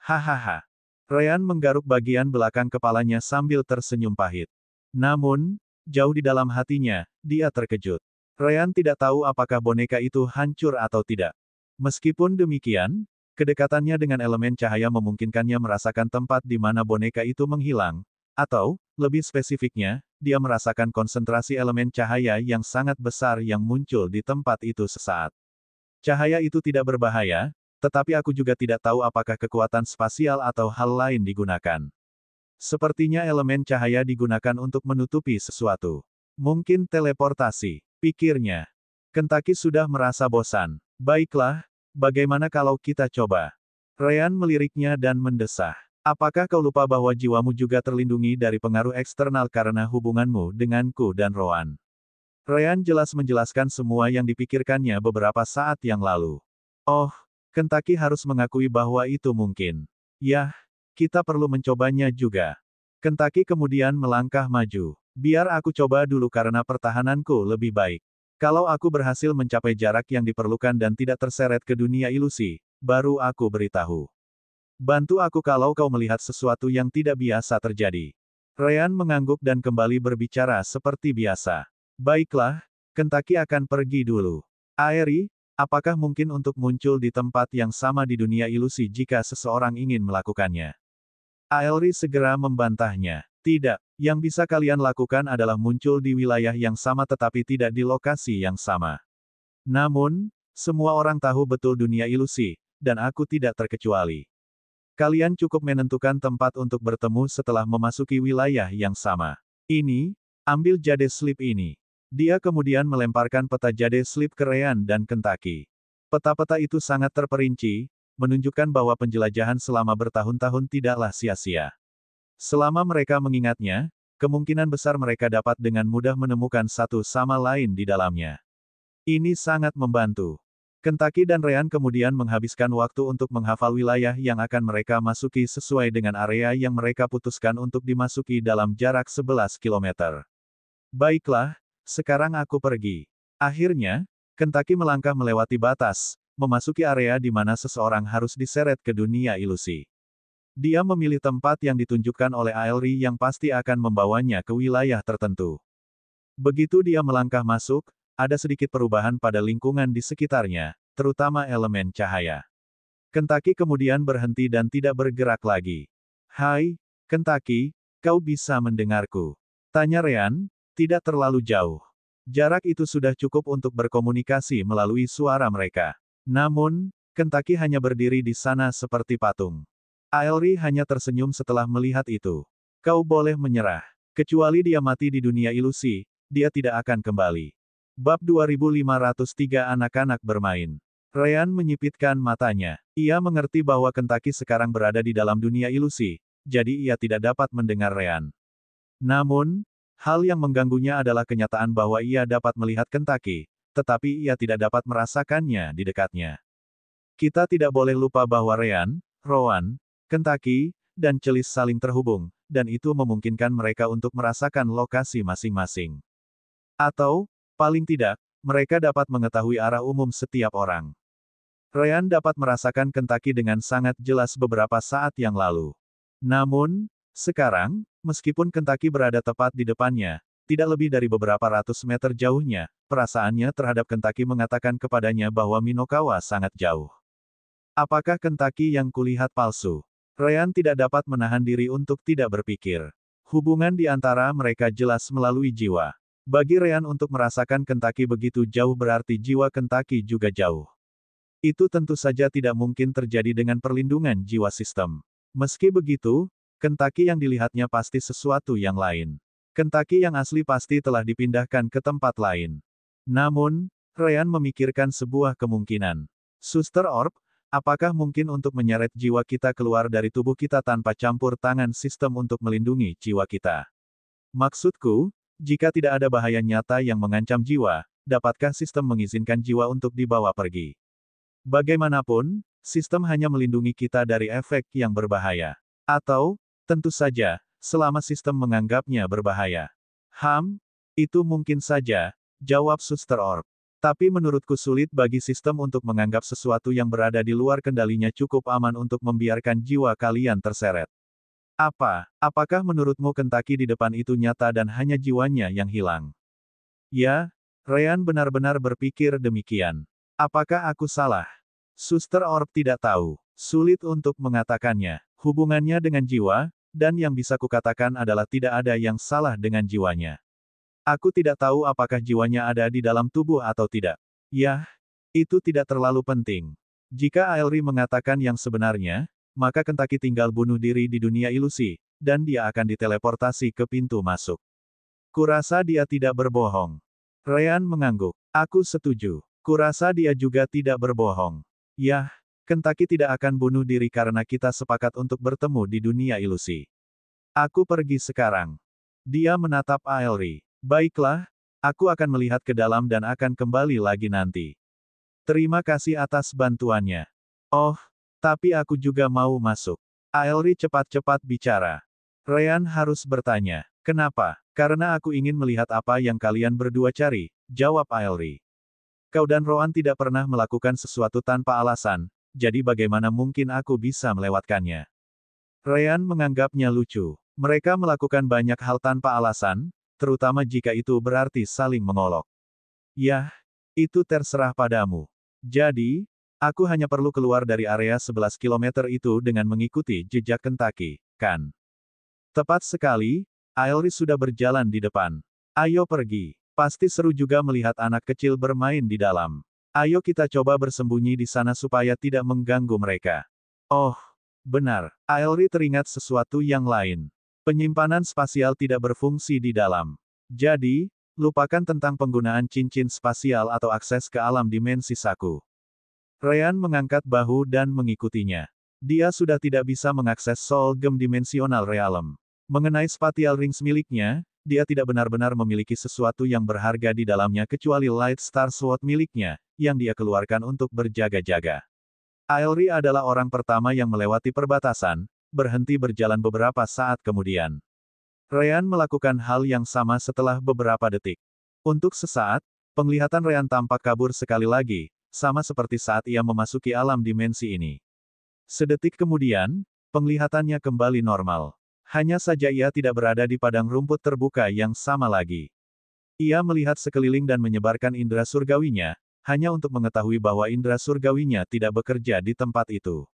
Hahaha. Ryan menggaruk bagian belakang kepalanya sambil tersenyum pahit. Namun, jauh di dalam hatinya, dia terkejut. Ryan tidak tahu apakah boneka itu hancur atau tidak. Meskipun demikian, kedekatannya dengan elemen cahaya memungkinkannya merasakan tempat di mana boneka itu menghilang, atau, lebih spesifiknya, dia merasakan konsentrasi elemen cahaya yang sangat besar yang muncul di tempat itu sesaat. Cahaya itu tidak berbahaya, tetapi aku juga tidak tahu apakah kekuatan spasial atau hal lain digunakan. Sepertinya elemen cahaya digunakan untuk menutupi sesuatu. Mungkin teleportasi, pikirnya. Kentucky sudah merasa bosan. Baiklah, bagaimana kalau kita coba? Ryan meliriknya dan mendesah. Apakah kau lupa bahwa jiwamu juga terlindungi dari pengaruh eksternal karena hubunganmu denganku dan Rowan? Ryan jelas menjelaskan semua yang dipikirkannya beberapa saat yang lalu. Oh, Kentucky harus mengakui bahwa itu mungkin. Yah, kita perlu mencobanya juga. Kentucky kemudian melangkah maju. Biar aku coba dulu karena pertahananku lebih baik. Kalau aku berhasil mencapai jarak yang diperlukan dan tidak terseret ke dunia ilusi, baru aku beritahu. Bantu aku kalau kau melihat sesuatu yang tidak biasa terjadi. Ryan mengangguk dan kembali berbicara seperti biasa. Baiklah, Kentucky akan pergi dulu. Aerie, apakah mungkin untuk muncul di tempat yang sama di dunia ilusi jika seseorang ingin melakukannya? Aerie segera membantahnya. Tidak, yang bisa kalian lakukan adalah muncul di wilayah yang sama tetapi tidak di lokasi yang sama. Namun, semua orang tahu betul dunia ilusi, dan aku tidak terkecuali. Kalian cukup menentukan tempat untuk bertemu setelah memasuki wilayah yang sama. Ini, ambil jade slip ini. Dia kemudian melemparkan peta jade slip ke Ryan dan Kentucky. Peta-peta itu sangat terperinci, menunjukkan bahwa penjelajahan selama bertahun-tahun tidaklah sia-sia. Selama mereka mengingatnya, kemungkinan besar mereka dapat dengan mudah menemukan satu sama lain di dalamnya. Ini sangat membantu. Kentucky dan Ryan kemudian menghabiskan waktu untuk menghafal wilayah yang akan mereka masuki sesuai dengan area yang mereka putuskan untuk dimasuki dalam jarak 11 km. Baiklah, sekarang aku pergi. Akhirnya, Kentucky melangkah melewati batas, memasuki area di mana seseorang harus diseret ke dunia ilusi. Dia memilih tempat yang ditunjukkan oleh Aerie yang pasti akan membawanya ke wilayah tertentu. Begitu dia melangkah masuk, ada sedikit perubahan pada lingkungan di sekitarnya, terutama elemen cahaya. Kentucky kemudian berhenti dan tidak bergerak lagi. Hai, Kentucky, kau bisa mendengarku? Tanya Ryan, tidak terlalu jauh. Jarak itu sudah cukup untuk berkomunikasi melalui suara mereka. Namun, Kentucky hanya berdiri di sana seperti patung. Aerie hanya tersenyum setelah melihat itu. Kau boleh menyerah. Kecuali dia mati di dunia ilusi, dia tidak akan kembali. Bab 2503 Anak-anak bermain. Ryan menyipitkan matanya. Ia mengerti bahwa Kentucky sekarang berada di dalam dunia ilusi, jadi ia tidak dapat mendengar Ryan. Namun, hal yang mengganggunya adalah kenyataan bahwa ia dapat melihat Kentucky, tetapi ia tidak dapat merasakannya di dekatnya. Kita tidak boleh lupa bahwa Ryan, Rowan, Kentucky, dan Celis saling terhubung, dan itu memungkinkan mereka untuk merasakan lokasi masing-masing. Atau, paling tidak, mereka dapat mengetahui arah umum setiap orang. Ryan dapat merasakan Kentucky dengan sangat jelas beberapa saat yang lalu. Namun, sekarang, meskipun Kentucky berada tepat di depannya, tidak lebih dari beberapa ratus meter jauhnya, perasaannya terhadap Kentucky mengatakan kepadanya bahwa Minokawa sangat jauh. Apakah Kentucky yang kulihat palsu? Ryan tidak dapat menahan diri untuk tidak berpikir. Hubungan di antara mereka jelas melalui jiwa. Bagi Ryan untuk merasakan Kentucky begitu jauh berarti jiwa Kentucky juga jauh. Itu tentu saja tidak mungkin terjadi dengan perlindungan jiwa sistem. Meski begitu, Kentucky yang dilihatnya pasti sesuatu yang lain. Kentucky yang asli pasti telah dipindahkan ke tempat lain. Namun, Ryan memikirkan sebuah kemungkinan. Suster Orb, apakah mungkin untuk menyeret jiwa kita keluar dari tubuh kita tanpa campur tangan sistem untuk melindungi jiwa kita? Maksudku, jika tidak ada bahaya nyata yang mengancam jiwa, dapatkah sistem mengizinkan jiwa untuk dibawa pergi? Bagaimanapun, sistem hanya melindungi kita dari efek yang berbahaya. Atau, tentu saja, selama sistem menganggapnya berbahaya. Itu mungkin saja, jawab Suster Orb. Tapi menurutku sulit bagi sistem untuk menganggap sesuatu yang berada di luar kendalinya cukup aman untuk membiarkan jiwa kalian terseret. Apakah menurutmu Kentucky di depan itu nyata dan hanya jiwanya yang hilang? Ya, Ryan benar-benar berpikir demikian. Apakah aku salah? Suster Orb tidak tahu. Sulit untuk mengatakannya. Hubungannya dengan jiwa, dan yang bisa kukatakan adalah tidak ada yang salah dengan jiwanya. Aku tidak tahu apakah jiwanya ada di dalam tubuh atau tidak. Yah, itu tidak terlalu penting. Jika Aelri mengatakan yang sebenarnya, maka Kentucky tinggal bunuh diri di dunia ilusi, dan dia akan diteleportasi ke pintu masuk. Kurasa dia tidak berbohong. Ryan mengangguk. Aku setuju. Kurasa dia juga tidak berbohong. Yah, Kentucky tidak akan bunuh diri karena kita sepakat untuk bertemu di dunia ilusi. Aku pergi sekarang. Dia menatap Aelri. Baiklah, aku akan melihat ke dalam dan akan kembali lagi nanti. Terima kasih atas bantuannya. Oh, tapi aku juga mau masuk. Aelri cepat-cepat bicara. Ryan harus bertanya. Kenapa? Karena aku ingin melihat apa yang kalian berdua cari, jawab Aelri. Kau dan Roan tidak pernah melakukan sesuatu tanpa alasan, jadi bagaimana mungkin aku bisa melewatkannya? Ryan menganggapnya lucu. Mereka melakukan banyak hal tanpa alasan, terutama jika itu berarti saling mengolok. Yah, itu terserah padamu. Jadi, aku hanya perlu keluar dari area 11 km itu dengan mengikuti jejak Kentucky, kan? Tepat sekali, Aelri sudah berjalan di depan. Ayo pergi. Pasti seru juga melihat anak kecil bermain di dalam. Ayo kita coba bersembunyi di sana supaya tidak mengganggu mereka. Oh, benar. Aelri teringat sesuatu yang lain. Penyimpanan spasial tidak berfungsi di dalam. Jadi, lupakan tentang penggunaan cincin spasial atau akses ke alam dimensi Saku. Ryan mengangkat bahu dan mengikutinya. Dia sudah tidak bisa mengakses Soul Gem Dimensional Realm. Mengenai Spatial Rings miliknya, dia tidak benar-benar memiliki sesuatu yang berharga di dalamnya kecuali Light Star Sword miliknya, yang dia keluarkan untuk berjaga-jaga. Aelri adalah orang pertama yang melewati perbatasan, berhenti berjalan beberapa saat kemudian. Ryan melakukan hal yang sama setelah beberapa detik. Untuk sesaat, penglihatan Ryan tampak kabur sekali lagi, sama seperti saat ia memasuki alam dimensi ini. Sedetik kemudian, penglihatannya kembali normal. Hanya saja ia tidak berada di padang rumput terbuka yang sama lagi. Ia melihat sekeliling dan menyebarkan indera surgawinya, hanya untuk mengetahui bahwa indera surgawinya tidak bekerja di tempat itu.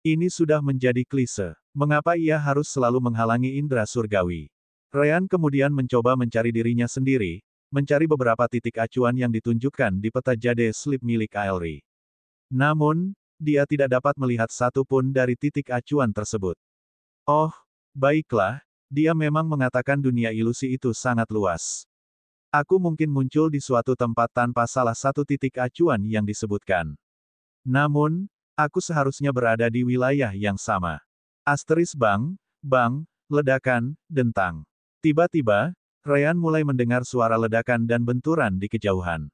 Ini sudah menjadi klise. Mengapa ia harus selalu menghalangi indera surgawi? Ryan kemudian mencoba mencari dirinya sendiri, mencari beberapa titik acuan yang ditunjukkan di peta jade slip milik Aelri. Namun, dia tidak dapat melihat satu pun dari titik acuan tersebut. Oh, baiklah, dia memang mengatakan dunia ilusi itu sangat luas. Aku mungkin muncul di suatu tempat tanpa salah satu titik acuan yang disebutkan. Namun, aku seharusnya berada di wilayah yang sama. Bang, ledakan, dentang. Tiba-tiba, Ryan mulai mendengar suara ledakan dan benturan di kejauhan.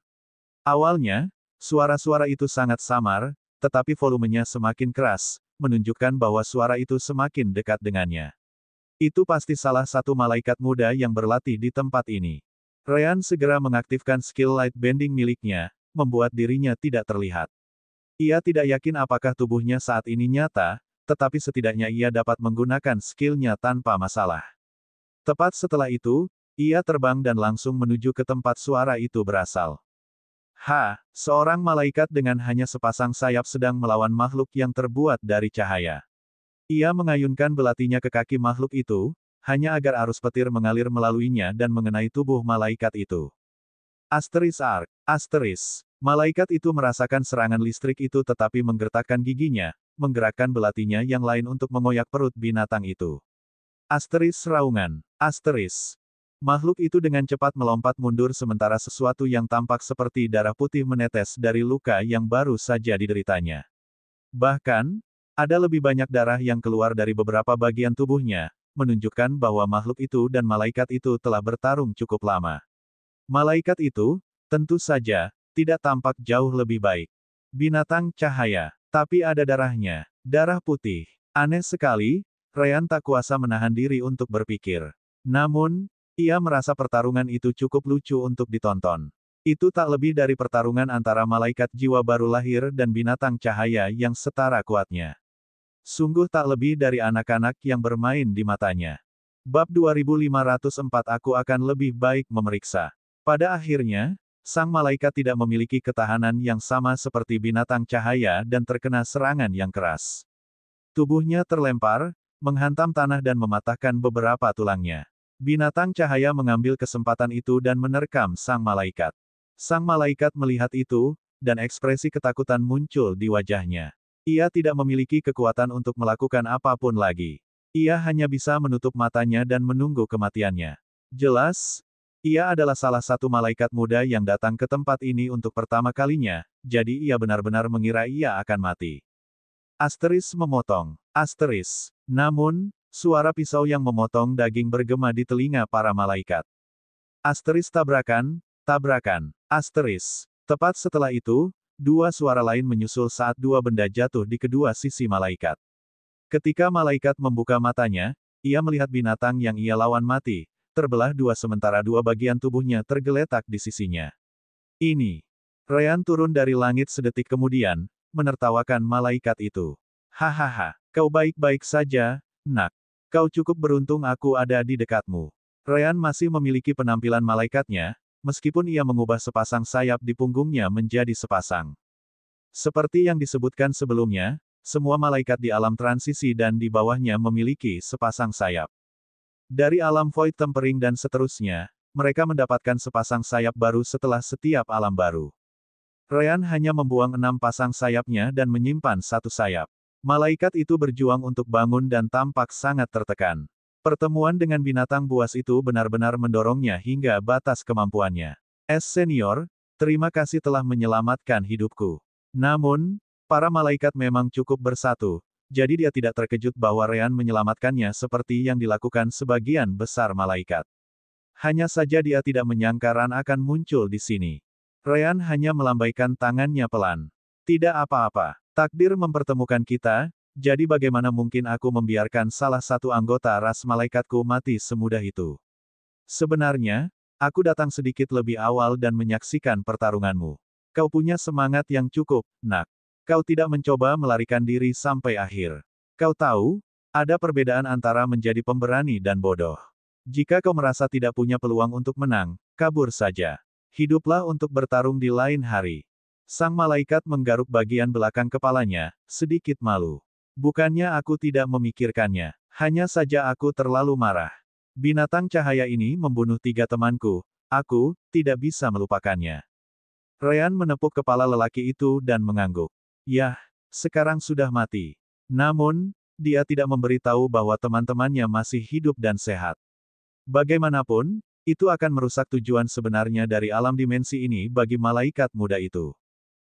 Awalnya, suara-suara itu sangat samar, tetapi volumenya semakin keras, menunjukkan bahwa suara itu semakin dekat dengannya. Itu pasti salah satu malaikat muda yang berlatih di tempat ini. Ryan segera mengaktifkan skill light bending miliknya, membuat dirinya tidak terlihat. Ia tidak yakin apakah tubuhnya saat ini nyata, tetapi setidaknya ia dapat menggunakan skillnya tanpa masalah. Tepat setelah itu, ia terbang dan langsung menuju ke tempat suara itu berasal. Seorang malaikat dengan hanya sepasang sayap sedang melawan makhluk yang terbuat dari cahaya. Ia mengayunkan belatinya ke kaki makhluk itu, hanya agar arus petir mengalir melaluinya dan mengenai tubuh malaikat itu. Malaikat itu merasakan serangan listrik itu tetapi menggertakkan giginya, menggerakkan belatinya yang lain untuk mengoyak perut binatang itu. Raungan. Makhluk itu dengan cepat melompat mundur sementara sesuatu yang tampak seperti darah putih menetes dari luka yang baru saja dideritanya. Bahkan, ada lebih banyak darah yang keluar dari beberapa bagian tubuhnya, menunjukkan bahwa makhluk itu dan malaikat itu telah bertarung cukup lama. Malaikat itu, tentu saja, tidak tampak jauh lebih baik. Binatang cahaya. Tapi ada darahnya. Darah putih. Aneh sekali, Ryan tak kuasa menahan diri untuk berpikir. Namun, ia merasa pertarungan itu cukup lucu untuk ditonton. Itu tak lebih dari pertarungan antara malaikat jiwa baru lahir dan binatang cahaya yang setara kuatnya. Sungguh tak lebih dari anak-anak yang bermain di matanya. Bab 2504 Aku akan lebih baik memeriksa. Pada akhirnya, sang malaikat tidak memiliki ketahanan yang sama seperti binatang cahaya dan terkena serangan yang keras. Tubuhnya terlempar, menghantam tanah dan mematahkan beberapa tulangnya. Binatang cahaya mengambil kesempatan itu dan menerkam sang malaikat. Sang malaikat melihat itu, dan ekspresi ketakutan muncul di wajahnya. Ia tidak memiliki kekuatan untuk melakukan apapun lagi. Ia hanya bisa menutup matanya dan menunggu kematiannya. Jelas, ia adalah salah satu malaikat muda yang datang ke tempat ini untuk pertama kalinya, jadi ia benar-benar mengira ia akan mati. Asteris memotong. Asteris. Namun, suara pisau yang memotong daging bergema di telinga para malaikat. Asteris tabrakan, tabrakan. Asteris. Tepat setelah itu, dua suara lain menyusul saat dua benda jatuh di kedua sisi malaikat. Ketika malaikat membuka matanya, ia melihat binatang yang ia lawan mati, terbelah dua sementara dua bagian tubuhnya tergeletak di sisinya. Ini. Ryan turun dari langit sedetik kemudian, menertawakan malaikat itu. Hahaha, kau baik-baik saja, nak. Kau cukup beruntung aku ada di dekatmu. Ryan masih memiliki penampilan malaikatnya, meskipun ia mengubah sepasang sayap di punggungnya menjadi sepasang. Seperti yang disebutkan sebelumnya, semua malaikat di alam transisi dan di bawahnya memiliki sepasang sayap. Dari alam void tempering dan seterusnya, mereka mendapatkan sepasang sayap baru setelah setiap alam baru. Ryan hanya membuang 6 pasang sayapnya dan menyimpan satu sayap. Malaikat itu berjuang untuk bangun dan tampak sangat tertekan. Pertemuan dengan binatang buas itu benar-benar mendorongnya hingga batas kemampuannya. Senior, terima kasih telah menyelamatkan hidupku. Namun, para malaikat memang cukup bersatu, jadi dia tidak terkejut bahwa Ryan menyelamatkannya seperti yang dilakukan sebagian besar malaikat. Hanya saja dia tidak menyangka Ran akan muncul di sini. Ryan hanya melambaikan tangannya pelan. Tidak apa-apa, takdir mempertemukan kita. Jadi bagaimana mungkin aku membiarkan salah satu anggota ras malaikatku mati semudah itu? Sebenarnya, aku datang sedikit lebih awal dan menyaksikan pertarunganmu. Kau punya semangat yang cukup, nak. Kau tidak mencoba melarikan diri sampai akhir. Kau tahu, ada perbedaan antara menjadi pemberani dan bodoh. Jika kau merasa tidak punya peluang untuk menang, kabur saja. Hiduplah untuk bertarung di lain hari. Sang malaikat menggaruk bagian belakang kepalanya, sedikit malu. Bukannya aku tidak memikirkannya, hanya saja aku terlalu marah. Binatang cahaya ini membunuh 3 temanku, aku tidak bisa melupakannya. Ryan menepuk kepala lelaki itu dan mengangguk. Yah, sekarang sudah mati. Namun, dia tidak memberitahu bahwa teman-temannya masih hidup dan sehat. Bagaimanapun, itu akan merusak tujuan sebenarnya dari alam dimensi ini bagi malaikat muda itu.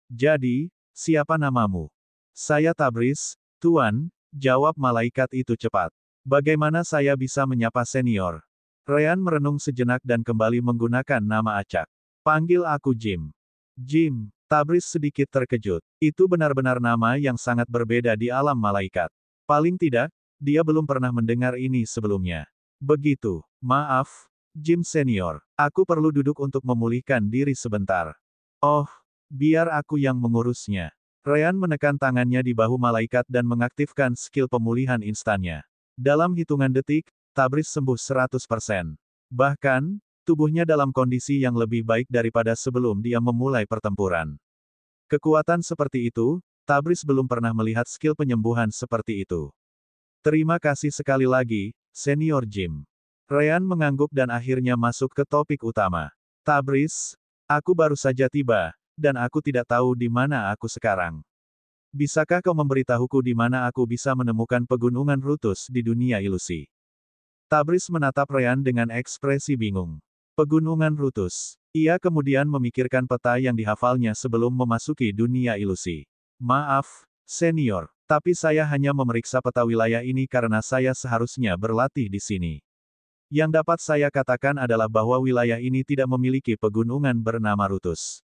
Jadi, siapa namamu? Saya Tabris, Tuan, jawab malaikat itu cepat. Bagaimana saya bisa menyapa senior? Ryan merenung sejenak dan kembali menggunakan nama acak. Panggil aku Jim. Jim, Tabris sedikit terkejut. Itu benar-benar nama yang sangat berbeda di alam malaikat. Paling tidak, dia belum pernah mendengar ini sebelumnya. Begitu, maaf, Jim senior. Aku perlu duduk untuk memulihkan diri sebentar. Oh, biar aku yang mengurusnya. Ryan menekan tangannya di bahu malaikat dan mengaktifkan skill pemulihan instannya. Dalam hitungan detik, Tabris sembuh 100%. Bahkan, tubuhnya dalam kondisi yang lebih baik daripada sebelum dia memulai pertempuran. Kekuatan seperti itu, Tabris belum pernah melihat skill penyembuhan seperti itu. Terima kasih sekali lagi, Senior Jim. Ryan mengangguk dan akhirnya masuk ke topik utama. Tabris, aku baru saja tiba, dan aku tidak tahu di mana aku sekarang. Bisakah kau memberitahuku di mana aku bisa menemukan pegunungan Rutus di dunia ilusi? Tabris menatap Ryan dengan ekspresi bingung. Pegunungan Rutus. Ia kemudian memikirkan peta yang dihafalnya sebelum memasuki dunia ilusi. Maaf, senior, tapi saya hanya memeriksa peta wilayah ini karena saya seharusnya berlatih di sini. Yang dapat saya katakan adalah bahwa wilayah ini tidak memiliki pegunungan bernama Rutus.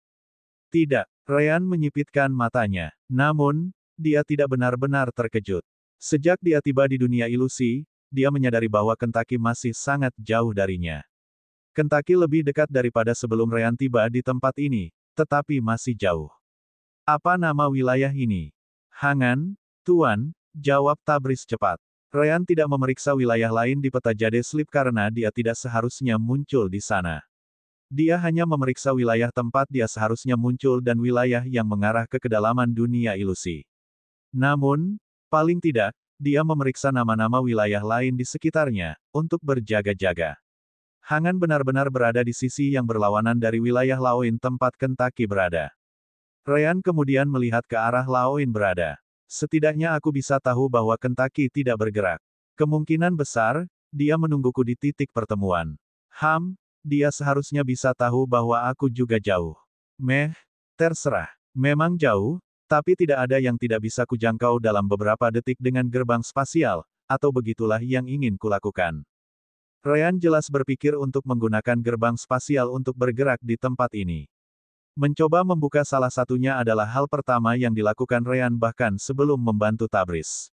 Tidak, Ryan menyipitkan matanya. Namun, dia tidak benar-benar terkejut. Sejak dia tiba di dunia ilusi, dia menyadari bahwa Kentucky masih sangat jauh darinya. Kentucky lebih dekat daripada sebelum Ryan tiba di tempat ini, tetapi masih jauh. Apa nama wilayah ini? Hangan, Tuan, jawab Tabriz cepat. Ryan tidak memeriksa wilayah lain di peta Jade Sleep karena dia tidak seharusnya muncul di sana. Dia hanya memeriksa wilayah tempat dia seharusnya muncul dan wilayah yang mengarah ke kedalaman dunia ilusi. Namun, paling tidak, dia memeriksa nama-nama wilayah lain di sekitarnya, untuk berjaga-jaga. Hangan benar-benar berada di sisi yang berlawanan dari wilayah Laoin tempat Kentucky berada. Ryan kemudian melihat ke arah Laoin berada. Setidaknya aku bisa tahu bahwa Kentucky tidak bergerak. Kemungkinan besar, dia menungguku di titik pertemuan. Dia seharusnya bisa tahu bahwa aku juga jauh. Terserah. Memang jauh, tapi tidak ada yang tidak bisa kujangkau dalam beberapa detik dengan gerbang spasial, atau begitulah yang ingin kulakukan. Ryan jelas berpikir untuk menggunakan gerbang spasial untuk bergerak di tempat ini. Mencoba membuka salah satunya adalah hal pertama yang dilakukan Ryan bahkan sebelum membantu Tabriz.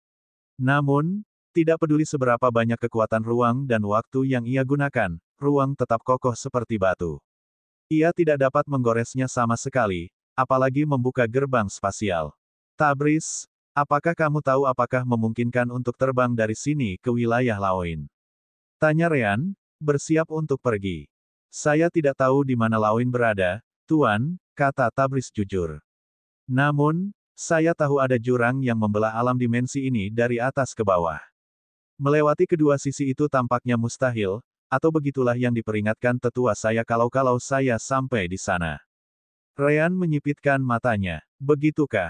Namun, tidak peduli seberapa banyak kekuatan ruang dan waktu yang ia gunakan, ruang tetap kokoh seperti batu. Ia tidak dapat menggoresnya sama sekali, apalagi membuka gerbang spasial. Tabriz, apakah kamu tahu apakah memungkinkan untuk terbang dari sini ke wilayah Laoin? Tanya Ryan, bersiap untuk pergi. Saya tidak tahu di mana Laoin berada, Tuan, kata Tabriz jujur. Namun, saya tahu ada jurang yang membelah alam dimensi ini dari atas ke bawah. Melewati kedua sisi itu tampaknya mustahil, atau begitulah yang diperingatkan tetua saya kalau saya sampai di sana. Ryan menyipitkan matanya. Begitukah?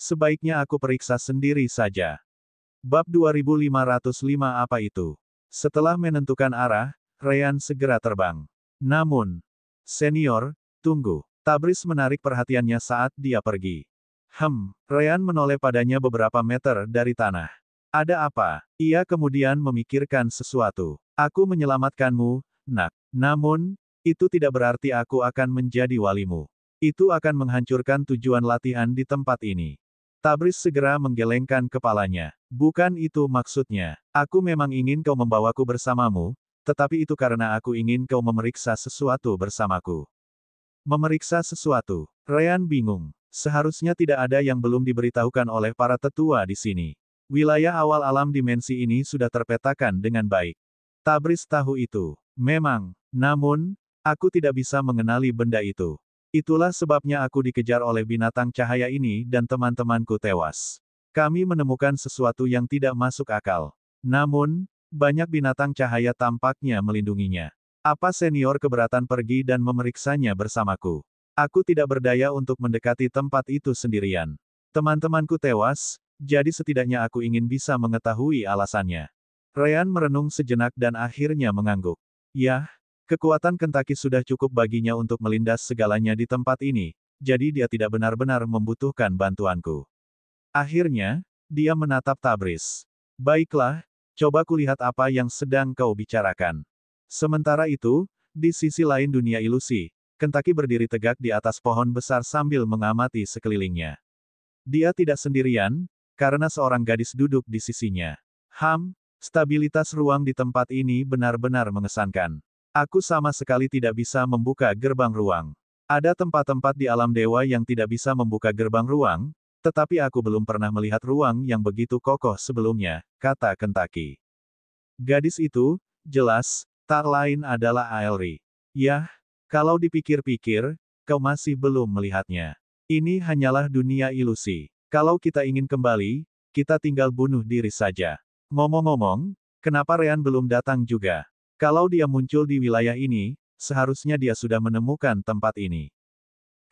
Sebaiknya aku periksa sendiri saja. Bab 2505 apa itu? Setelah menentukan arah, Ryan segera terbang. Namun, senior, tunggu. Tabriz menarik perhatiannya saat dia pergi. Ryan menoleh padanya beberapa meter dari tanah. Ada apa? Ia kemudian memikirkan sesuatu. Aku menyelamatkanmu, nak. Namun, itu tidak berarti aku akan menjadi walimu. Itu akan menghancurkan tujuan latihan di tempat ini. Tabriz segera menggelengkan kepalanya. Bukan itu maksudnya. Aku memang ingin kau membawaku bersamamu, tetapi itu karena aku ingin kau memeriksa sesuatu bersamaku. Memeriksa sesuatu. Ryan bingung. Seharusnya tidak ada yang belum diberitahukan oleh para tetua di sini. Wilayah awal alam dimensi ini sudah terpetakan dengan baik. Tabriz tahu itu. Memang. Namun, aku tidak bisa mengenali benda itu. Itulah sebabnya aku dikejar oleh binatang cahaya ini dan teman-temanku tewas. Kami menemukan sesuatu yang tidak masuk akal. Namun, banyak binatang cahaya tampaknya melindunginya. Apa senior keberatan pergi dan memeriksanya bersamaku? Aku tidak berdaya untuk mendekati tempat itu sendirian. Teman-temanku tewas, jadi setidaknya aku ingin bisa mengetahui alasannya. Ryan merenung sejenak dan akhirnya mengangguk. Yah, kekuatan Kentucky sudah cukup baginya untuk melindas segalanya di tempat ini, jadi dia tidak benar-benar membutuhkan bantuanku. Akhirnya, dia menatap Tabriz. Baiklah, coba kulihat apa yang sedang kau bicarakan. Sementara itu, di sisi lain dunia ilusi, Kentucky berdiri tegak di atas pohon besar sambil mengamati sekelilingnya. Dia tidak sendirian, karena seorang gadis duduk di sisinya. Stabilitas ruang di tempat ini benar-benar mengesankan. Aku sama sekali tidak bisa membuka gerbang ruang. Ada tempat-tempat di alam dewa yang tidak bisa membuka gerbang ruang, tetapi aku belum pernah melihat ruang yang begitu kokoh sebelumnya, kata Kentucky. Gadis itu, jelas, tak lain adalah Aelri. Yah, kalau dipikir-pikir, kau masih belum melihatnya. Ini hanyalah dunia ilusi. Kalau kita ingin kembali, kita tinggal bunuh diri saja. Ngomong-ngomong, kenapa Ryan belum datang juga? Kalau dia muncul di wilayah ini, seharusnya dia sudah menemukan tempat ini.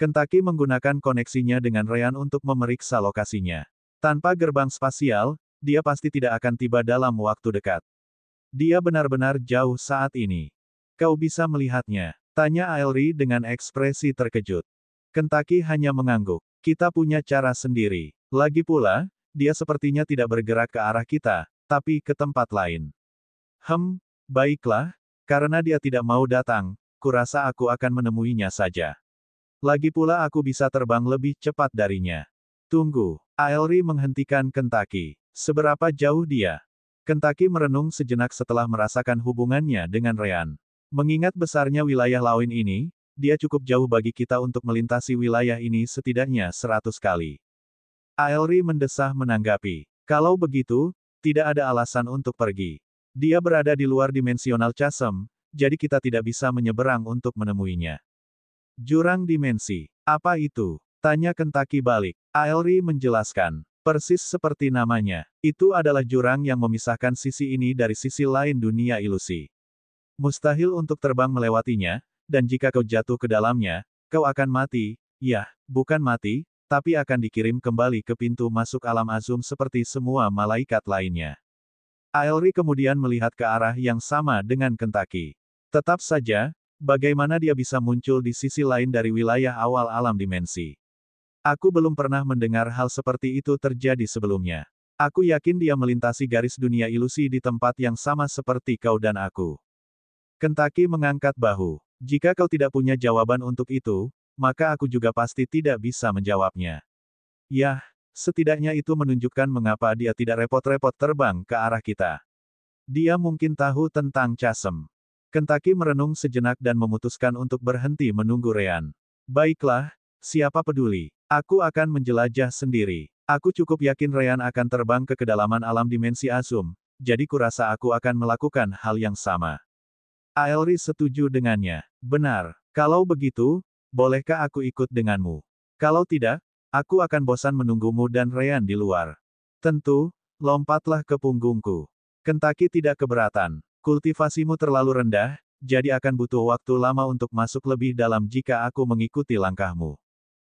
Kentucky menggunakan koneksinya dengan Ryan untuk memeriksa lokasinya. Tanpa gerbang spasial, dia pasti tidak akan tiba dalam waktu dekat. Dia benar-benar jauh saat ini. Kau bisa melihatnya? Tanya Aelri dengan ekspresi terkejut. Kentucky hanya mengangguk. Kita punya cara sendiri. Lagi pula, dia sepertinya tidak bergerak ke arah kita, tapi ke tempat lain. Baiklah, karena dia tidak mau datang, kurasa aku akan menemuinya saja. Lagi pula aku bisa terbang lebih cepat darinya. Tunggu. Aelri menghentikan Kentucky. Seberapa jauh dia? Kentucky merenung sejenak setelah merasakan hubungannya dengan Ryan. Mengingat besarnya wilayah laut ini, dia cukup jauh bagi kita untuk melintasi wilayah ini setidaknya 100 kali. Aelri mendesah menanggapi. Kalau begitu, tidak ada alasan untuk pergi. Dia berada di luar dimensional chasm, jadi kita tidak bisa menyeberang untuk menemuinya. Jurang dimensi. Apa itu? Tanya Kentucky balik. Aelri menjelaskan. Persis seperti namanya. Itu adalah jurang yang memisahkan sisi ini dari sisi lain dunia ilusi. Mustahil untuk terbang melewatinya, dan jika kau jatuh ke dalamnya, kau akan mati. Ya, bukan mati, tapi akan dikirim kembali ke pintu masuk alam azum seperti semua malaikat lainnya. Aelri kemudian melihat ke arah yang sama dengan Kentucky. Tetap saja, bagaimana dia bisa muncul di sisi lain dari wilayah awal alam dimensi? Aku belum pernah mendengar hal seperti itu terjadi sebelumnya. Aku yakin dia melintasi garis dunia ilusi di tempat yang sama seperti kau dan aku. Kentucky mengangkat bahu. Jika kau tidak punya jawaban untuk itu, maka aku juga pasti tidak bisa menjawabnya. Yah, setidaknya itu menunjukkan mengapa dia tidak repot-repot terbang ke arah kita. Dia mungkin tahu tentang chasm. Kentucky merenung sejenak dan memutuskan untuk berhenti menunggu Ryan. Baiklah, siapa peduli. Aku akan menjelajah sendiri. Aku cukup yakin Ryan akan terbang ke kedalaman alam dimensi azum, jadi kurasa aku akan melakukan hal yang sama. Aelri setuju dengannya. Benar. Kalau begitu, bolehkah aku ikut denganmu? Kalau tidak, aku akan bosan menunggumu dan Ryan di luar. Tentu, lompatlah ke punggungku. Kentucky tidak keberatan. Kultivasimu terlalu rendah, jadi akan butuh waktu lama untuk masuk lebih dalam jika aku mengikuti langkahmu.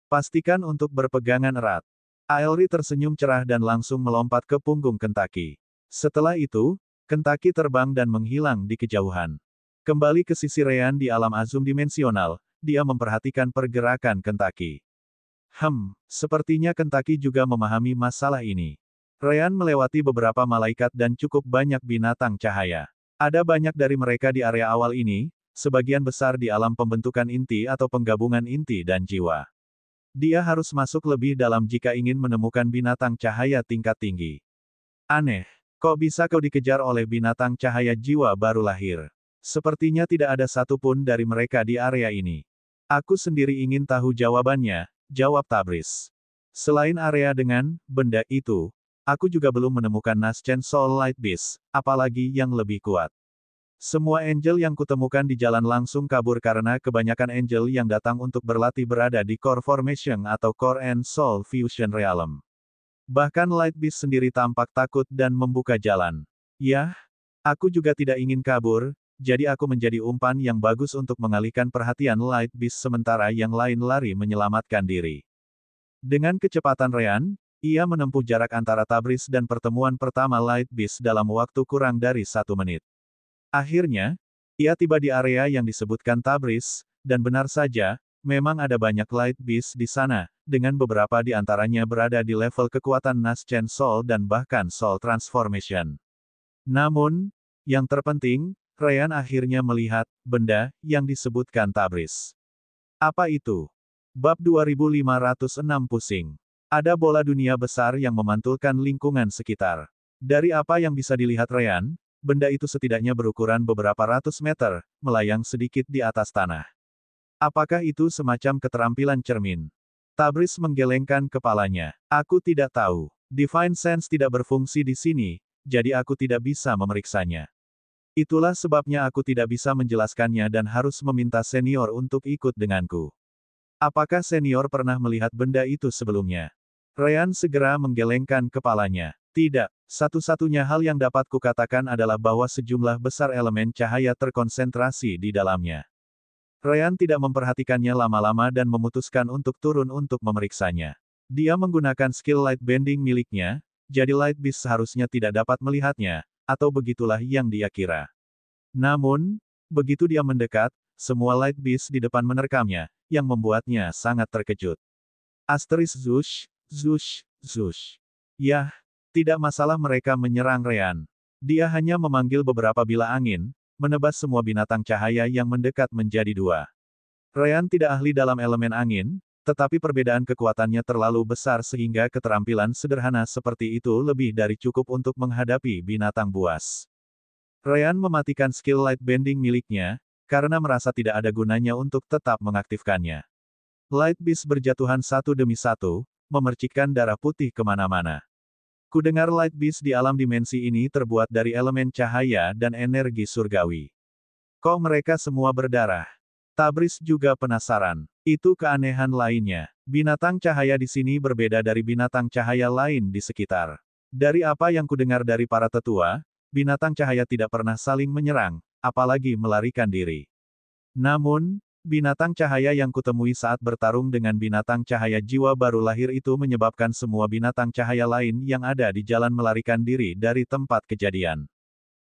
Pastikan untuk berpegangan erat. Aelri tersenyum cerah dan langsung melompat ke punggung Kentucky. Setelah itu, Kentucky terbang dan menghilang di kejauhan. Kembali ke sisi Ryan di alam azum dimensional, dia memperhatikan pergerakan Kentucky. Sepertinya Kentucky juga memahami masalah ini. Ryan melewati beberapa malaikat dan cukup banyak binatang cahaya. Ada banyak dari mereka di area awal ini, sebagian besar di alam pembentukan inti atau penggabungan inti dan jiwa. Dia harus masuk lebih dalam jika ingin menemukan binatang cahaya tingkat tinggi. Aneh, kok bisa kau dikejar oleh binatang cahaya jiwa baru lahir? Sepertinya tidak ada satupun dari mereka di area ini. Aku sendiri ingin tahu jawabannya, jawab Tabris. Selain area dengan benda itu, aku juga belum menemukan Naschen Soul Light Beast, apalagi yang lebih kuat. Semua angel yang kutemukan di jalan langsung kabur karena kebanyakan angel yang datang untuk berlatih berada di Core Formation atau Core and Soul Fusion Realm. Bahkan Light Beast sendiri tampak takut dan membuka jalan. Yah, aku juga tidak ingin kabur, jadi aku menjadi umpan yang bagus untuk mengalihkan perhatian Light Beast sementara yang lain lari menyelamatkan diri. Dengan kecepatan Ryan, ia menempuh jarak antara Tabris dan pertemuan pertama Light Beast dalam waktu kurang dari 1 menit. Akhirnya, ia tiba di area yang disebutkan Tabris, dan benar saja, memang ada banyak Light Beast di sana, dengan beberapa di antaranya berada di level kekuatan Naschen Soul dan bahkan Soul Transformation. Namun, yang terpenting, Ryan akhirnya melihat benda yang disebutkan Tabris. Apa itu? Bab 2506 pusing. Ada bola dunia besar yang memantulkan lingkungan sekitar. Dari apa yang bisa dilihat Ryan, benda itu setidaknya berukuran beberapa ratus meter, melayang sedikit di atas tanah. Apakah itu semacam keterampilan cermin? Tabris menggelengkan kepalanya. Aku tidak tahu. Divine Sense tidak berfungsi di sini, jadi aku tidak bisa memeriksanya. Itulah sebabnya aku tidak bisa menjelaskannya dan harus meminta senior untuk ikut denganku. Apakah senior pernah melihat benda itu sebelumnya? Ryan segera menggelengkan kepalanya. Tidak, satu-satunya hal yang dapat kukatakan adalah bahwa sejumlah besar elemen cahaya terkonsentrasi di dalamnya. Ryan tidak memperhatikannya lama-lama dan memutuskan untuk turun untuk memeriksanya. Dia menggunakan skill light bending miliknya, jadi Light Beast seharusnya tidak dapat melihatnya, atau begitulah yang dia kira. Namun, begitu dia mendekat, semua Light Beast di depan menerkamnya, yang membuatnya sangat terkejut. Asterisk Zush, Zush, Zush. Yah, tidak masalah mereka menyerang Ryan. Dia hanya memanggil beberapa bila angin, menebas semua binatang cahaya yang mendekat menjadi 2. Ryan tidak ahli dalam elemen angin, tetapi perbedaan kekuatannya terlalu besar sehingga keterampilan sederhana seperti itu lebih dari cukup untuk menghadapi binatang buas. Ryan mematikan skill Light Bending miliknya, karena merasa tidak ada gunanya untuk tetap mengaktifkannya. Light Beast berjatuhan satu demi satu, memercikkan darah putih kemana-mana. Kudengar Light Beast di alam dimensi ini terbuat dari elemen cahaya dan energi surgawi. Kok mereka semua berdarah? Tabriz juga penasaran. Itu keanehan lainnya. Binatang cahaya di sini berbeda dari binatang cahaya lain di sekitar. Dari apa yang kudengar dari para tetua, binatang cahaya tidak pernah saling menyerang, apalagi melarikan diri. Namun, binatang cahaya yang kutemui saat bertarung dengan binatang cahaya jiwa baru lahir itu menyebabkan semua binatang cahaya lain yang ada di jalan melarikan diri dari tempat kejadian.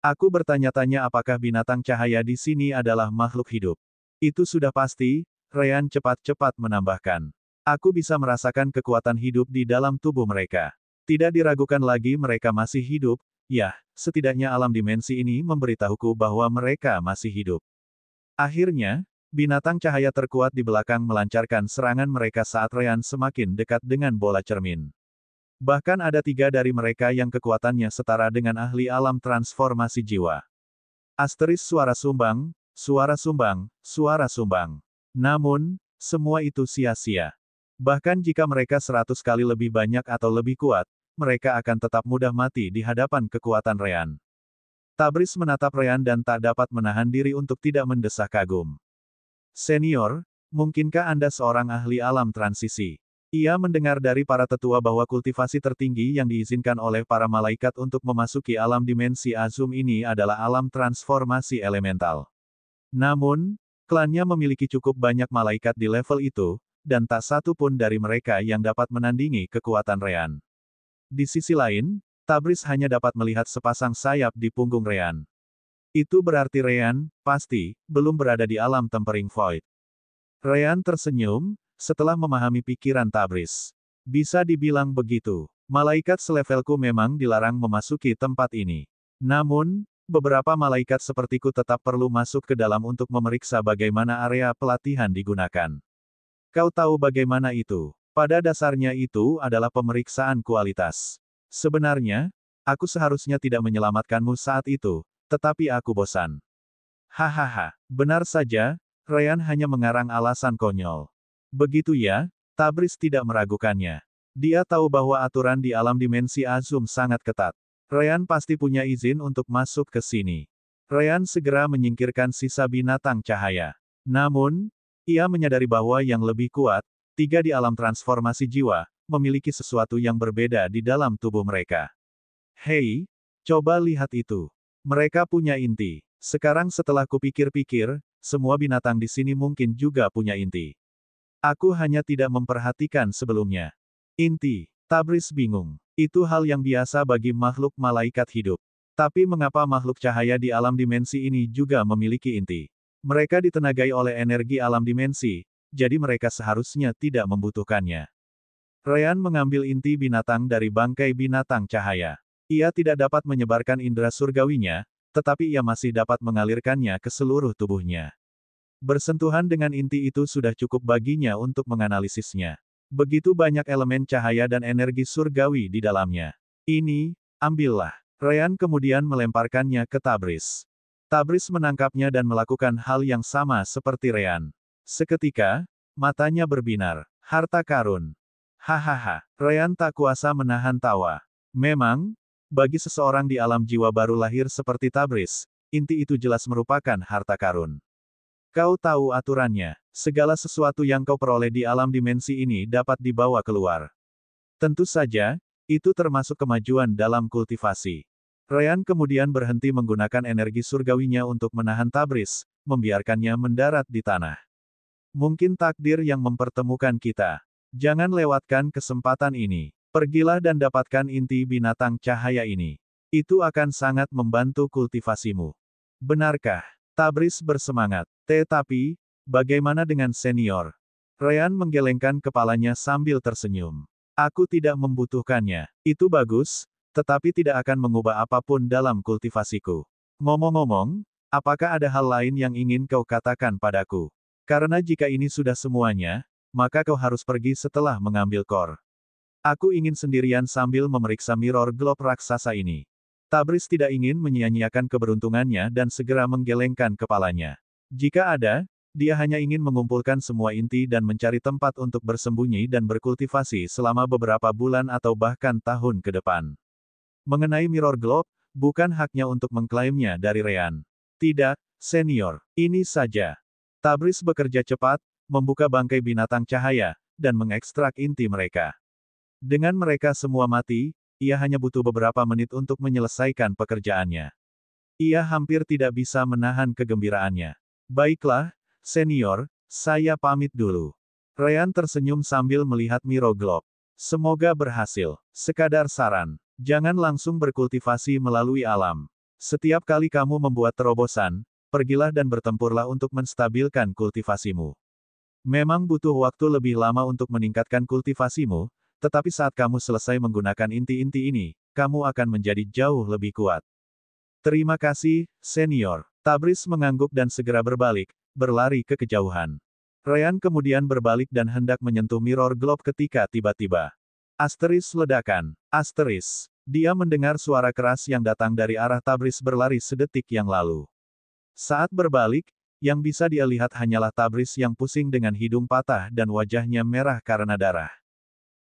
Aku bertanya-tanya apakah binatang cahaya di sini adalah makhluk hidup. Itu sudah pasti, Ryan cepat-cepat menambahkan. Aku bisa merasakan kekuatan hidup di dalam tubuh mereka. Tidak diragukan lagi mereka masih hidup, ya, setidaknya alam dimensi ini memberitahuku bahwa mereka masih hidup. Akhirnya, binatang cahaya terkuat di belakang melancarkan serangan mereka saat Ryan semakin dekat dengan bola cermin. Bahkan ada 3 dari mereka yang kekuatannya setara dengan ahli alam transformasi jiwa. Asteris suara sumbang, suara sumbang, suara sumbang. Namun, semua itu sia-sia. Bahkan jika mereka 100 kali lebih banyak atau lebih kuat, mereka akan tetap mudah mati di hadapan kekuatan Ryan. Tabriz menatap Ryan dan tak dapat menahan diri untuk tidak mendesak kagum. Senior, mungkinkah Anda seorang ahli alam transisi? Ia mendengar dari para tetua bahwa kultivasi tertinggi yang diizinkan oleh para malaikat untuk memasuki alam dimensi Azum ini adalah alam transformasi elemental. Namun, klannya memiliki cukup banyak malaikat di level itu, dan tak satu pun dari mereka yang dapat menandingi kekuatan Ryan. Di sisi lain, Tabriz hanya dapat melihat sepasang sayap di punggung Ryan. Itu berarti Ryan, pasti, belum berada di alam Tempering Void. Ryan tersenyum, setelah memahami pikiran Tabriz. Bisa dibilang begitu. Malaikat selevelku memang dilarang memasuki tempat ini. Namun, beberapa malaikat sepertiku tetap perlu masuk ke dalam untuk memeriksa bagaimana area pelatihan digunakan. Kau tahu bagaimana itu? Pada dasarnya itu adalah pemeriksaan kualitas. Sebenarnya, aku seharusnya tidak menyelamatkanmu saat itu, tetapi aku bosan. Hahaha, benar saja, Ryan hanya mengarang alasan konyol. Begitu ya, Tabriz tidak meragukannya. Dia tahu bahwa aturan di alam dimensi Azum sangat ketat. Ryan pasti punya izin untuk masuk ke sini. Ryan segera menyingkirkan sisa binatang cahaya. Namun, ia menyadari bahwa yang lebih kuat, 3 di alam transformasi jiwa, memiliki sesuatu yang berbeda di dalam tubuh mereka. Hei, coba lihat itu. Mereka punya inti. Sekarang setelah kupikir-pikir, semua binatang di sini mungkin juga punya inti. Aku hanya tidak memperhatikan sebelumnya. Inti. Tabriz bingung. Itu hal yang biasa bagi makhluk malaikat hidup. Tapi mengapa makhluk cahaya di alam dimensi ini juga memiliki inti? Mereka ditenagai oleh energi alam dimensi, jadi mereka seharusnya tidak membutuhkannya. Ryan mengambil inti binatang dari bangkai binatang cahaya. Ia tidak dapat menyebarkan indera surgawinya, tetapi ia masih dapat mengalirkannya ke seluruh tubuhnya. Bersentuhan dengan inti itu sudah cukup baginya untuk menganalisisnya. Begitu banyak elemen cahaya dan energi surgawi di dalamnya. Ini, ambillah. Ryan kemudian melemparkannya ke Tabriz. Tabriz menangkapnya dan melakukan hal yang sama seperti Ryan. Seketika, matanya berbinar. Harta karun. Hahaha. Ryan tak kuasa menahan tawa. Memang, bagi seseorang di alam jiwa baru lahir seperti Tabriz, inti itu jelas merupakan harta karun. Kau tahu aturannya. Segala sesuatu yang kau peroleh di alam dimensi ini dapat dibawa keluar. Tentu saja, itu termasuk kemajuan dalam kultivasi. Ryan kemudian berhenti menggunakan energi surgawinya untuk menahan Tabriz, membiarkannya mendarat di tanah. Mungkin takdir yang mempertemukan kita. Jangan lewatkan kesempatan ini. Pergilah dan dapatkan inti binatang cahaya ini. Itu akan sangat membantu kultivasimu. Benarkah? Tabriz bersemangat. Tetapi, bagaimana dengan senior? Ryan menggelengkan kepalanya sambil tersenyum. Aku tidak membutuhkannya. Itu bagus, tetapi tidak akan mengubah apapun dalam kultivasiku. Ngomong-ngomong, apakah ada hal lain yang ingin kau katakan padaku? Karena jika ini sudah semuanya, maka kau harus pergi setelah mengambil core. Aku ingin sendirian sambil memeriksa mirror globe raksasa ini. Tabris tidak ingin menyia-nyiakan keberuntungannya dan segera menggelengkan kepalanya. Jika ada, dia hanya ingin mengumpulkan semua inti dan mencari tempat untuk bersembunyi dan berkultivasi selama beberapa bulan atau bahkan tahun ke depan. Mengenai mirror globe, bukan haknya untuk mengklaimnya dari Ryan. Tidak, senior. Ini saja. Tabris bekerja cepat, membuka bangkai binatang cahaya, dan mengekstrak inti mereka. Dengan mereka semua mati, ia hanya butuh beberapa menit untuk menyelesaikan pekerjaannya. Ia hampir tidak bisa menahan kegembiraannya. Baiklah, senior, saya pamit dulu. Ryan tersenyum sambil melihat mirror globe. Semoga berhasil. Sekadar saran, jangan langsung berkultivasi melalui alam. Setiap kali kamu membuat terobosan, pergilah dan bertempurlah untuk menstabilkan kultivasimu. Memang butuh waktu lebih lama untuk meningkatkan kultivasimu, tetapi saat kamu selesai menggunakan inti-inti ini, kamu akan menjadi jauh lebih kuat. Terima kasih, senior. Tabris mengangguk dan segera berbalik, berlari ke kejauhan. Ryan kemudian berbalik dan hendak menyentuh mirror globe ketika tiba-tiba. Asteris ledakan. Asteris. Dia mendengar suara keras yang datang dari arah Tabris berlari sedetik yang lalu. Saat berbalik, yang bisa dia lihat hanyalah Tabris yang pusing dengan hidung patah dan wajahnya merah karena darah.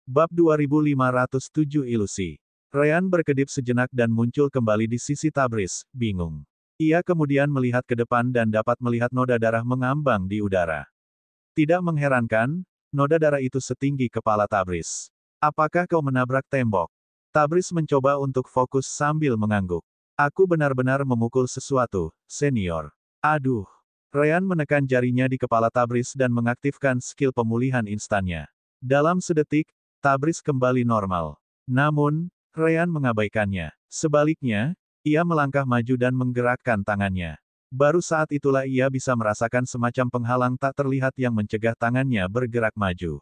Bab 2507 Ilusi. Ryan berkedip sejenak dan muncul kembali di sisi Tabris, bingung. Ia kemudian melihat ke depan dan dapat melihat noda darah mengambang di udara. Tidak mengherankan, noda darah itu setinggi kepala Tabris. Apakah kau menabrak tembok? Tabris mencoba untuk fokus sambil mengangguk. Aku benar-benar memukul sesuatu, senior. Aduh. Ryan menekan jarinya di kepala Tabris dan mengaktifkan skill pemulihan instannya. Dalam sedetik, Tabris kembali normal. Namun, Ryan mengabaikannya. Sebaliknya, ia melangkah maju dan menggerakkan tangannya. Baru saat itulah ia bisa merasakan semacam penghalang tak terlihat yang mencegah tangannya bergerak maju.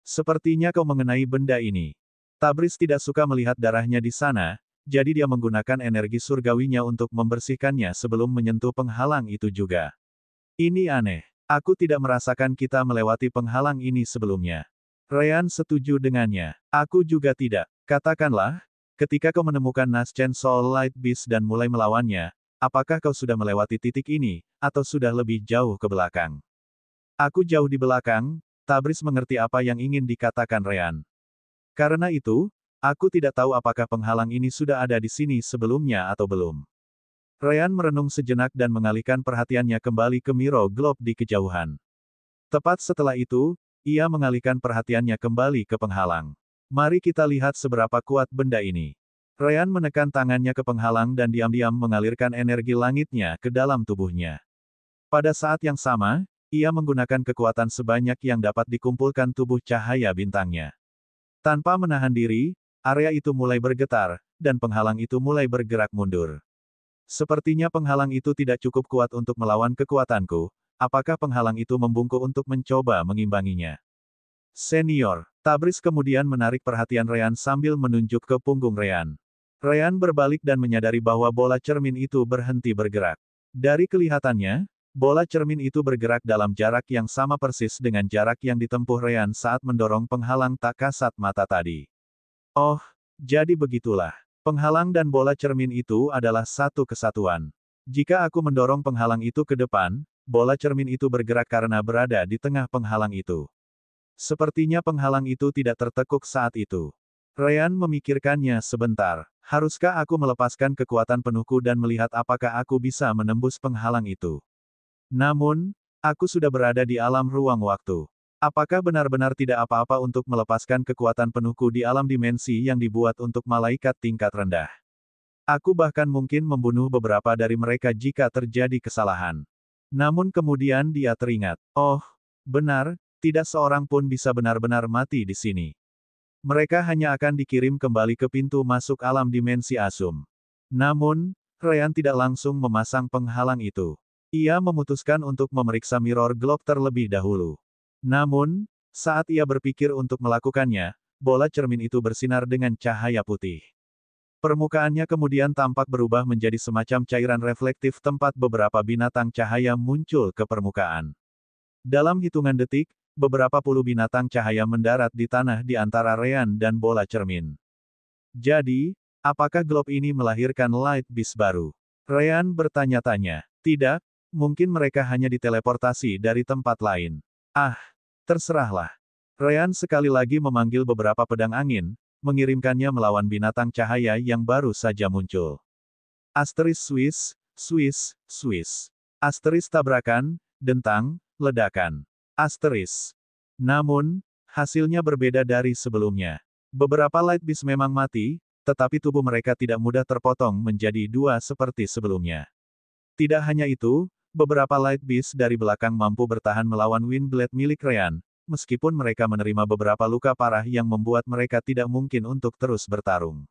Sepertinya kau mengenai benda ini. Tabris tidak suka melihat darahnya di sana, jadi dia menggunakan energi surgawinya untuk membersihkannya sebelum menyentuh penghalang itu juga. Ini aneh. Aku tidak merasakan kita melewati penghalang ini sebelumnya. Ryan setuju dengannya. Aku juga tidak. Katakanlah, ketika kau menemukan Naschen Soul Light Beast dan mulai melawannya, apakah kau sudah melewati titik ini, atau sudah lebih jauh ke belakang? Aku jauh di belakang, Tabris mengerti apa yang ingin dikatakan Ryan. Karena itu, aku tidak tahu apakah penghalang ini sudah ada di sini sebelumnya atau belum. Ryan merenung sejenak dan mengalihkan perhatiannya kembali ke mirror globe di kejauhan. Tepat setelah itu, ia mengalihkan perhatiannya kembali ke penghalang. Mari kita lihat seberapa kuat benda ini. Ryan menekan tangannya ke penghalang dan diam-diam mengalirkan energi langitnya ke dalam tubuhnya. Pada saat yang sama, ia menggunakan kekuatan sebanyak yang dapat dikumpulkan tubuh cahaya bintangnya. Tanpa menahan diri, area itu mulai bergetar, dan penghalang itu mulai bergerak mundur. Sepertinya penghalang itu tidak cukup kuat untuk melawan kekuatanku. Apakah penghalang itu membungkuk untuk mencoba mengimbanginya? Senior. Tabris kemudian menarik perhatian Ryan sambil menunjuk ke punggung Ryan. Ryan berbalik dan menyadari bahwa bola cermin itu berhenti bergerak. Dari kelihatannya, bola cermin itu bergerak dalam jarak yang sama persis dengan jarak yang ditempuh Ryan saat mendorong penghalang tak kasat mata tadi. Oh, jadi begitulah. Penghalang dan bola cermin itu adalah satu kesatuan. Jika aku mendorong penghalang itu ke depan, bola cermin itu bergerak karena berada di tengah penghalang itu. Sepertinya penghalang itu tidak tertekuk saat itu. Ryan memikirkannya sebentar. Haruskah aku melepaskan kekuatan penuhku dan melihat apakah aku bisa menembus penghalang itu? Namun, aku sudah berada di alam ruang waktu. Apakah benar-benar tidak apa-apa untuk melepaskan kekuatan penuhku di alam dimensi yang dibuat untuk malaikat tingkat rendah? Aku bahkan mungkin membunuh beberapa dari mereka jika terjadi kesalahan. Namun kemudian dia teringat, oh, benar, tidak seorang pun bisa benar-benar mati di sini. Mereka hanya akan dikirim kembali ke pintu masuk alam dimensi Asum. Namun, Ryan tidak langsung memasang penghalang itu. Ia memutuskan untuk memeriksa mirror globe terlebih dahulu. Namun, saat ia berpikir untuk melakukannya, bola cermin itu bersinar dengan cahaya putih. Permukaannya kemudian tampak berubah menjadi semacam cairan reflektif tempat beberapa binatang cahaya muncul ke permukaan. Dalam hitungan detik, beberapa puluh binatang cahaya mendarat di tanah di antara Ryan dan bola cermin. Jadi, apakah globe ini melahirkan Light Beast baru? Ryan bertanya-tanya. Tidak, mungkin mereka hanya diteleportasi dari tempat lain. Ah, terserahlah. Ryan sekali lagi memanggil beberapa pedang angin, mengirimkannya melawan binatang cahaya yang baru saja muncul. Asteris Swiss, Swiss, Swiss. Asteris tabrakan, dentang, ledakan. Asteris. Namun, hasilnya berbeda dari sebelumnya. Beberapa Light Beast memang mati, tetapi tubuh mereka tidak mudah terpotong menjadi dua seperti sebelumnya. Tidak hanya itu, beberapa Light Beast dari belakang mampu bertahan melawan Windblade milik Ryan, meskipun mereka menerima beberapa luka parah yang membuat mereka tidak mungkin untuk terus bertarung.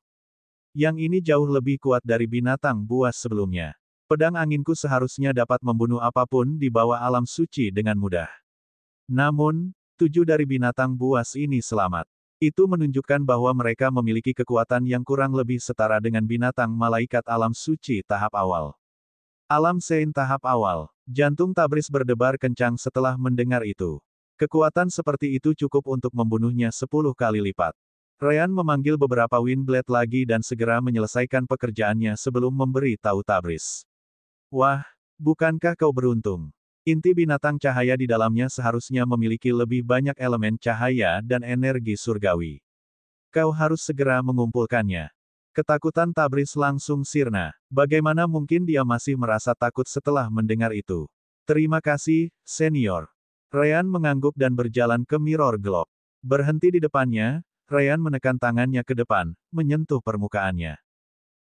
Yang ini jauh lebih kuat dari binatang buas sebelumnya. Pedang anginku seharusnya dapat membunuh apapun di bawah alam suci dengan mudah. Namun, 7 dari binatang buas ini selamat. Itu menunjukkan bahwa mereka memiliki kekuatan yang kurang lebih setara dengan binatang malaikat alam suci tahap awal. Alam Sein tahap awal. Jantung Tabris berdebar kencang setelah mendengar itu. Kekuatan seperti itu cukup untuk membunuhnya 10 kali lipat. Ryan memanggil beberapa Windblade lagi dan segera menyelesaikan pekerjaannya sebelum memberi tahu Tabris. Wah, bukankah kau beruntung? Inti binatang cahaya di dalamnya seharusnya memiliki lebih banyak elemen cahaya dan energi surgawi. Kau harus segera mengumpulkannya. Ketakutan Tabris langsung sirna. Bagaimana mungkin dia masih merasa takut setelah mendengar itu? Terima kasih, senior. Ryan mengangguk dan berjalan ke Mirror Globe. Berhenti di depannya, Ryan menekan tangannya ke depan, menyentuh permukaannya.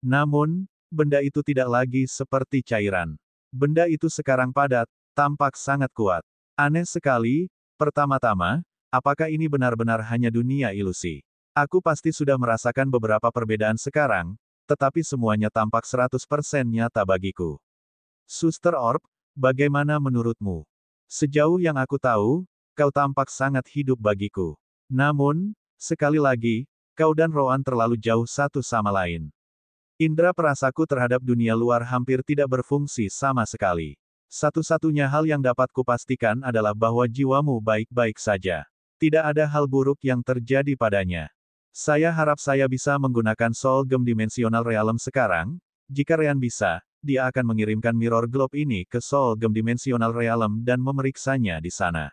Namun, benda itu tidak lagi seperti cairan. Benda itu sekarang padat, tampak sangat kuat. Aneh sekali, pertama-tama, apakah ini benar-benar hanya dunia ilusi? Aku pasti sudah merasakan beberapa perbedaan sekarang, tetapi semuanya tampak 100% nyata bagiku. Suster Orb, bagaimana menurutmu? Sejauh yang aku tahu, kau tampak sangat hidup bagiku. Namun, sekali lagi, kau dan Rowan terlalu jauh satu sama lain. Indra perasaku terhadap dunia luar hampir tidak berfungsi sama sekali. Satu-satunya hal yang dapat kupastikan adalah bahwa jiwamu baik-baik saja. Tidak ada hal buruk yang terjadi padanya. Saya harap saya bisa menggunakan Soul Gem Dimensional Realm sekarang. Jika Ryan bisa, dia akan mengirimkan Mirror Globe ini ke Soul Gem Dimensional Realm dan memeriksanya di sana.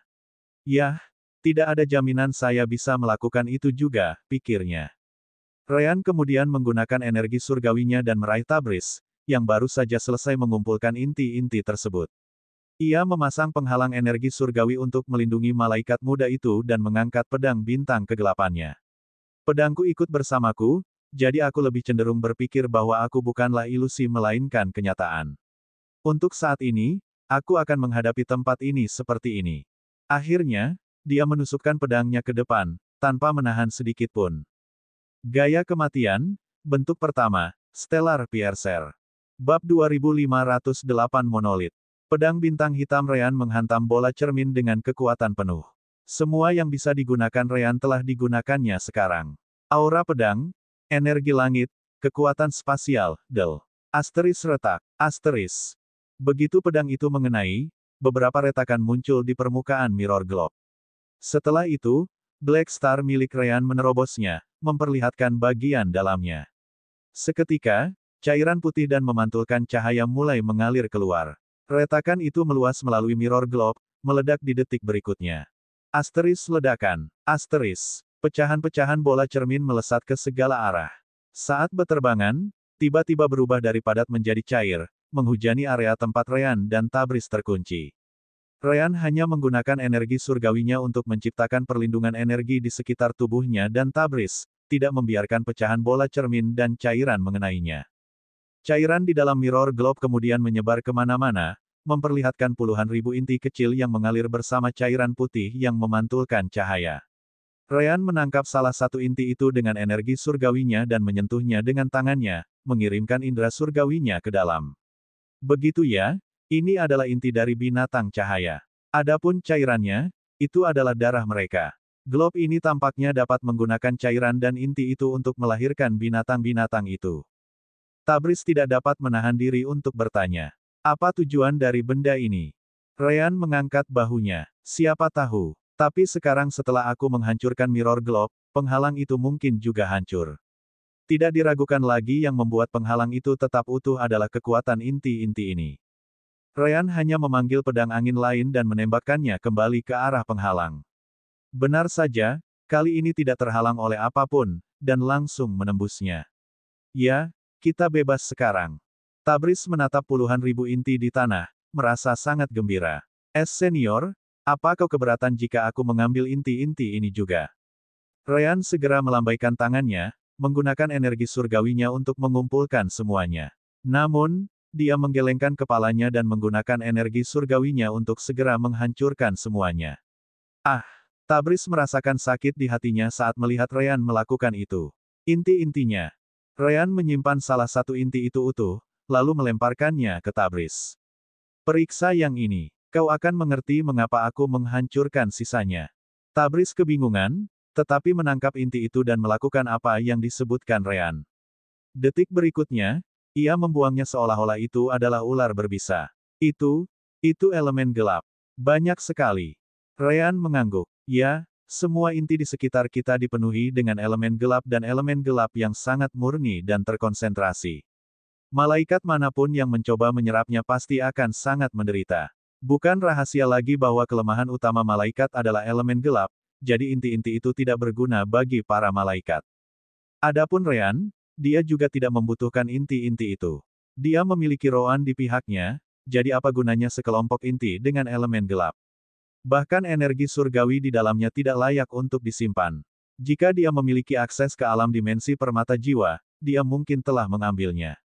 Yah, tidak ada jaminan saya bisa melakukan itu juga, pikirnya. Ryan kemudian menggunakan energi surgawinya dan meraih Tabris, yang baru saja selesai mengumpulkan inti-inti tersebut. Ia memasang penghalang energi surgawi untuk melindungi malaikat muda itu dan mengangkat pedang bintang kegelapannya. Pedangku ikut bersamaku, jadi aku lebih cenderung berpikir bahwa aku bukanlah ilusi melainkan kenyataan. Untuk saat ini, aku akan menghadapi tempat ini seperti ini. Akhirnya, dia menusukkan pedangnya ke depan, tanpa menahan sedikit pun. Gaya kematian, bentuk pertama, Stellar Piercer. Bab 2508 Monolit. Pedang bintang hitam Ryan menghantam bola cermin dengan kekuatan penuh. Semua yang bisa digunakan Ryan telah digunakannya sekarang. Aura pedang, energi langit, kekuatan spasial, Del. Asteris retak, asteris. Begitu pedang itu mengenai, beberapa retakan muncul di permukaan Mirror Globe. Setelah itu, Black Star milik Ryan menerobosnya, memperlihatkan bagian dalamnya. Seketika, cairan putih dan memantulkan cahaya mulai mengalir keluar. Retakan itu meluas melalui Mirror Globe, meledak di detik berikutnya. Asteris ledakan, asteris. Pecahan-pecahan bola cermin melesat ke segala arah. Saat beterbangan, tiba-tiba berubah dari padat menjadi cair, menghujani area tempat Ryan dan Tabris terkunci. Ryan hanya menggunakan energi surgawinya untuk menciptakan perlindungan energi di sekitar tubuhnya dan Tabris, tidak membiarkan pecahan bola cermin dan cairan mengenainya. Cairan di dalam Mirror Globe kemudian menyebar kemana-mana, memperlihatkan puluhan ribu inti kecil yang mengalir bersama cairan putih yang memantulkan cahaya. Ryan menangkap salah satu inti itu dengan energi surgawinya dan menyentuhnya dengan tangannya, mengirimkan indera surgawinya ke dalam. Begitu ya, ini adalah inti dari binatang cahaya. Adapun cairannya, itu adalah darah mereka. Globe ini tampaknya dapat menggunakan cairan dan inti itu untuk melahirkan binatang-binatang itu. Tabris tidak dapat menahan diri untuk bertanya. Apa tujuan dari benda ini? Ryan mengangkat bahunya. Siapa tahu. Tapi sekarang setelah aku menghancurkan Mirror Globe, penghalang itu mungkin juga hancur. Tidak diragukan lagi yang membuat penghalang itu tetap utuh adalah kekuatan inti-inti ini. Ryan hanya memanggil pedang angin lain dan menembakkannya kembali ke arah penghalang. Benar saja, kali ini tidak terhalang oleh apapun, dan langsung menembusnya. Ya, kita bebas sekarang. Tabriz menatap puluhan ribu inti di tanah, merasa sangat gembira. Senior, apa kau keberatan jika aku mengambil inti-inti ini juga? Ryan segera melambaikan tangannya, menggunakan energi surgawinya untuk mengumpulkan semuanya. Namun, dia menggelengkan kepalanya dan menggunakan energi surgawinya untuk segera menghancurkan semuanya. Ah! Tabriz merasakan sakit di hatinya saat melihat Ryan melakukan itu. Inti-intinya. Ryan menyimpan salah satu inti itu utuh, lalu melemparkannya ke Tabriz. Periksa yang ini. Kau akan mengerti mengapa aku menghancurkan sisanya. Tabriz kebingungan, tetapi menangkap inti itu dan melakukan apa yang disebutkan Ryan. Detik berikutnya, ia membuangnya seolah-olah itu adalah ular berbisa. Itu elemen gelap. Banyak sekali. Ryan mengangguk. Ya, semua inti di sekitar kita dipenuhi dengan elemen gelap dan elemen gelap yang sangat murni dan terkonsentrasi. Malaikat manapun yang mencoba menyerapnya pasti akan sangat menderita. Bukan rahasia lagi bahwa kelemahan utama malaikat adalah elemen gelap, jadi inti-inti itu tidak berguna bagi para malaikat. Adapun Ryan, dia juga tidak membutuhkan inti-inti itu. Dia memiliki Rohan di pihaknya, jadi apa gunanya sekelompok inti dengan elemen gelap? Bahkan energi surgawi di dalamnya tidak layak untuk disimpan. Jika dia memiliki akses ke alam dimensi permata jiwa, dia mungkin telah mengambilnya.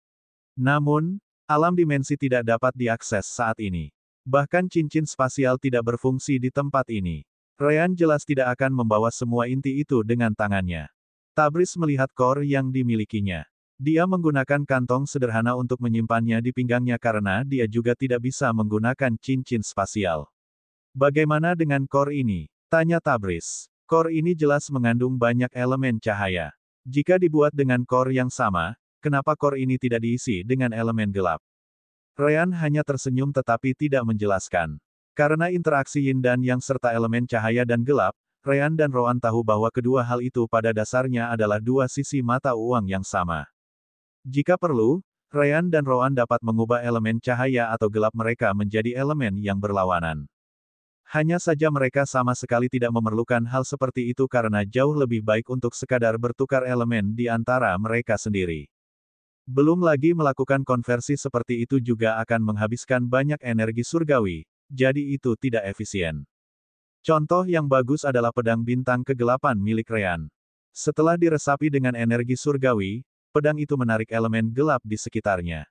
Namun, alam dimensi tidak dapat diakses saat ini. Bahkan cincin spasial tidak berfungsi di tempat ini. Ryan jelas tidak akan membawa semua inti itu dengan tangannya. Tabriz melihat core yang dimilikinya. Dia menggunakan kantong sederhana untuk menyimpannya di pinggangnya karena dia juga tidak bisa menggunakan cincin spasial. Bagaimana dengan core ini? Tanya Tabriz. Core ini jelas mengandung banyak elemen cahaya. Jika dibuat dengan core yang sama, kenapa core ini tidak diisi dengan elemen gelap? Ryan hanya tersenyum tetapi tidak menjelaskan. Karena interaksi yin dan yang serta elemen cahaya dan gelap, Ryan dan Rohan tahu bahwa kedua hal itu pada dasarnya adalah dua sisi mata uang yang sama. Jika perlu, Ryan dan Rohan dapat mengubah elemen cahaya atau gelap mereka menjadi elemen yang berlawanan. Hanya saja mereka sama sekali tidak memerlukan hal seperti itu karena jauh lebih baik untuk sekadar bertukar elemen di antara mereka sendiri. Belum lagi melakukan konversi seperti itu juga akan menghabiskan banyak energi surgawi, jadi itu tidak efisien. Contoh yang bagus adalah pedang bintang kegelapan milik Ryan. Setelah diresapi dengan energi surgawi, pedang itu menarik elemen gelap di sekitarnya.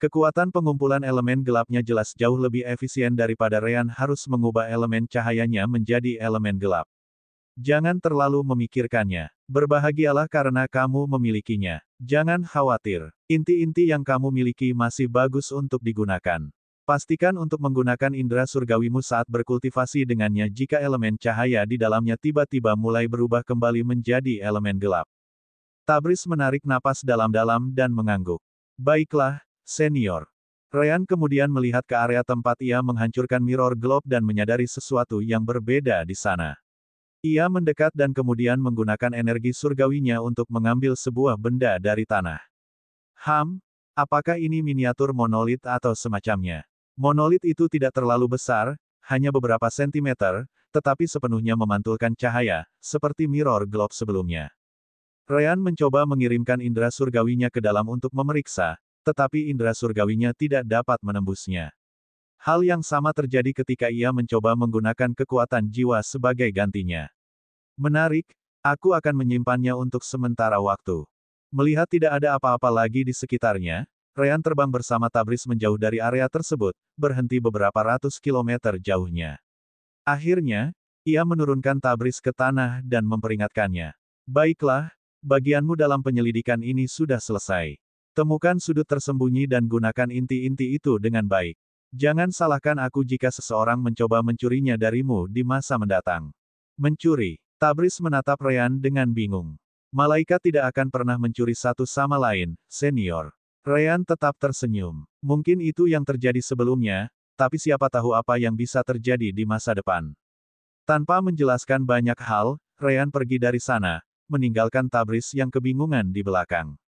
Kekuatan pengumpulan elemen gelapnya jelas jauh lebih efisien daripada Ryan harus mengubah elemen cahayanya menjadi elemen gelap. Jangan terlalu memikirkannya. Berbahagialah karena kamu memilikinya. Jangan khawatir. Inti-inti yang kamu miliki masih bagus untuk digunakan. Pastikan untuk menggunakan indera surgawimu saat berkultivasi dengannya jika elemen cahaya di dalamnya tiba-tiba mulai berubah kembali menjadi elemen gelap. Tabriz menarik napas dalam-dalam dan mengangguk. Baiklah, senior. Ryan kemudian melihat ke area tempat ia menghancurkan Mirror Globe dan menyadari sesuatu yang berbeda di sana. Ia mendekat dan kemudian menggunakan energi surgawinya untuk mengambil sebuah benda dari tanah. Apakah ini miniatur monolit atau semacamnya? Monolit itu tidak terlalu besar, hanya beberapa sentimeter, tetapi sepenuhnya memantulkan cahaya, seperti Mirror Globe sebelumnya. Ryan mencoba mengirimkan indera surgawinya ke dalam untuk memeriksa, tetapi indera surgawinya tidak dapat menembusnya. Hal yang sama terjadi ketika ia mencoba menggunakan kekuatan jiwa sebagai gantinya. Menarik, aku akan menyimpannya untuk sementara waktu. Melihat tidak ada apa-apa lagi di sekitarnya, Ryan terbang bersama Tabriz menjauh dari area tersebut, berhenti beberapa ratus kilometer jauhnya. Akhirnya, ia menurunkan Tabriz ke tanah dan memperingatkannya. Baiklah, bagianmu dalam penyelidikan ini sudah selesai. Temukan sudut tersembunyi dan gunakan inti-inti itu dengan baik. Jangan salahkan aku jika seseorang mencoba mencurinya darimu di masa mendatang. Mencuri. Tabriz menatap Ryan dengan bingung. Malaikat tidak akan pernah mencuri satu sama lain, senior. Ryan tetap tersenyum. Mungkin itu yang terjadi sebelumnya, tapi siapa tahu apa yang bisa terjadi di masa depan. Tanpa menjelaskan banyak hal, Ryan pergi dari sana, meninggalkan Tabriz yang kebingungan di belakang.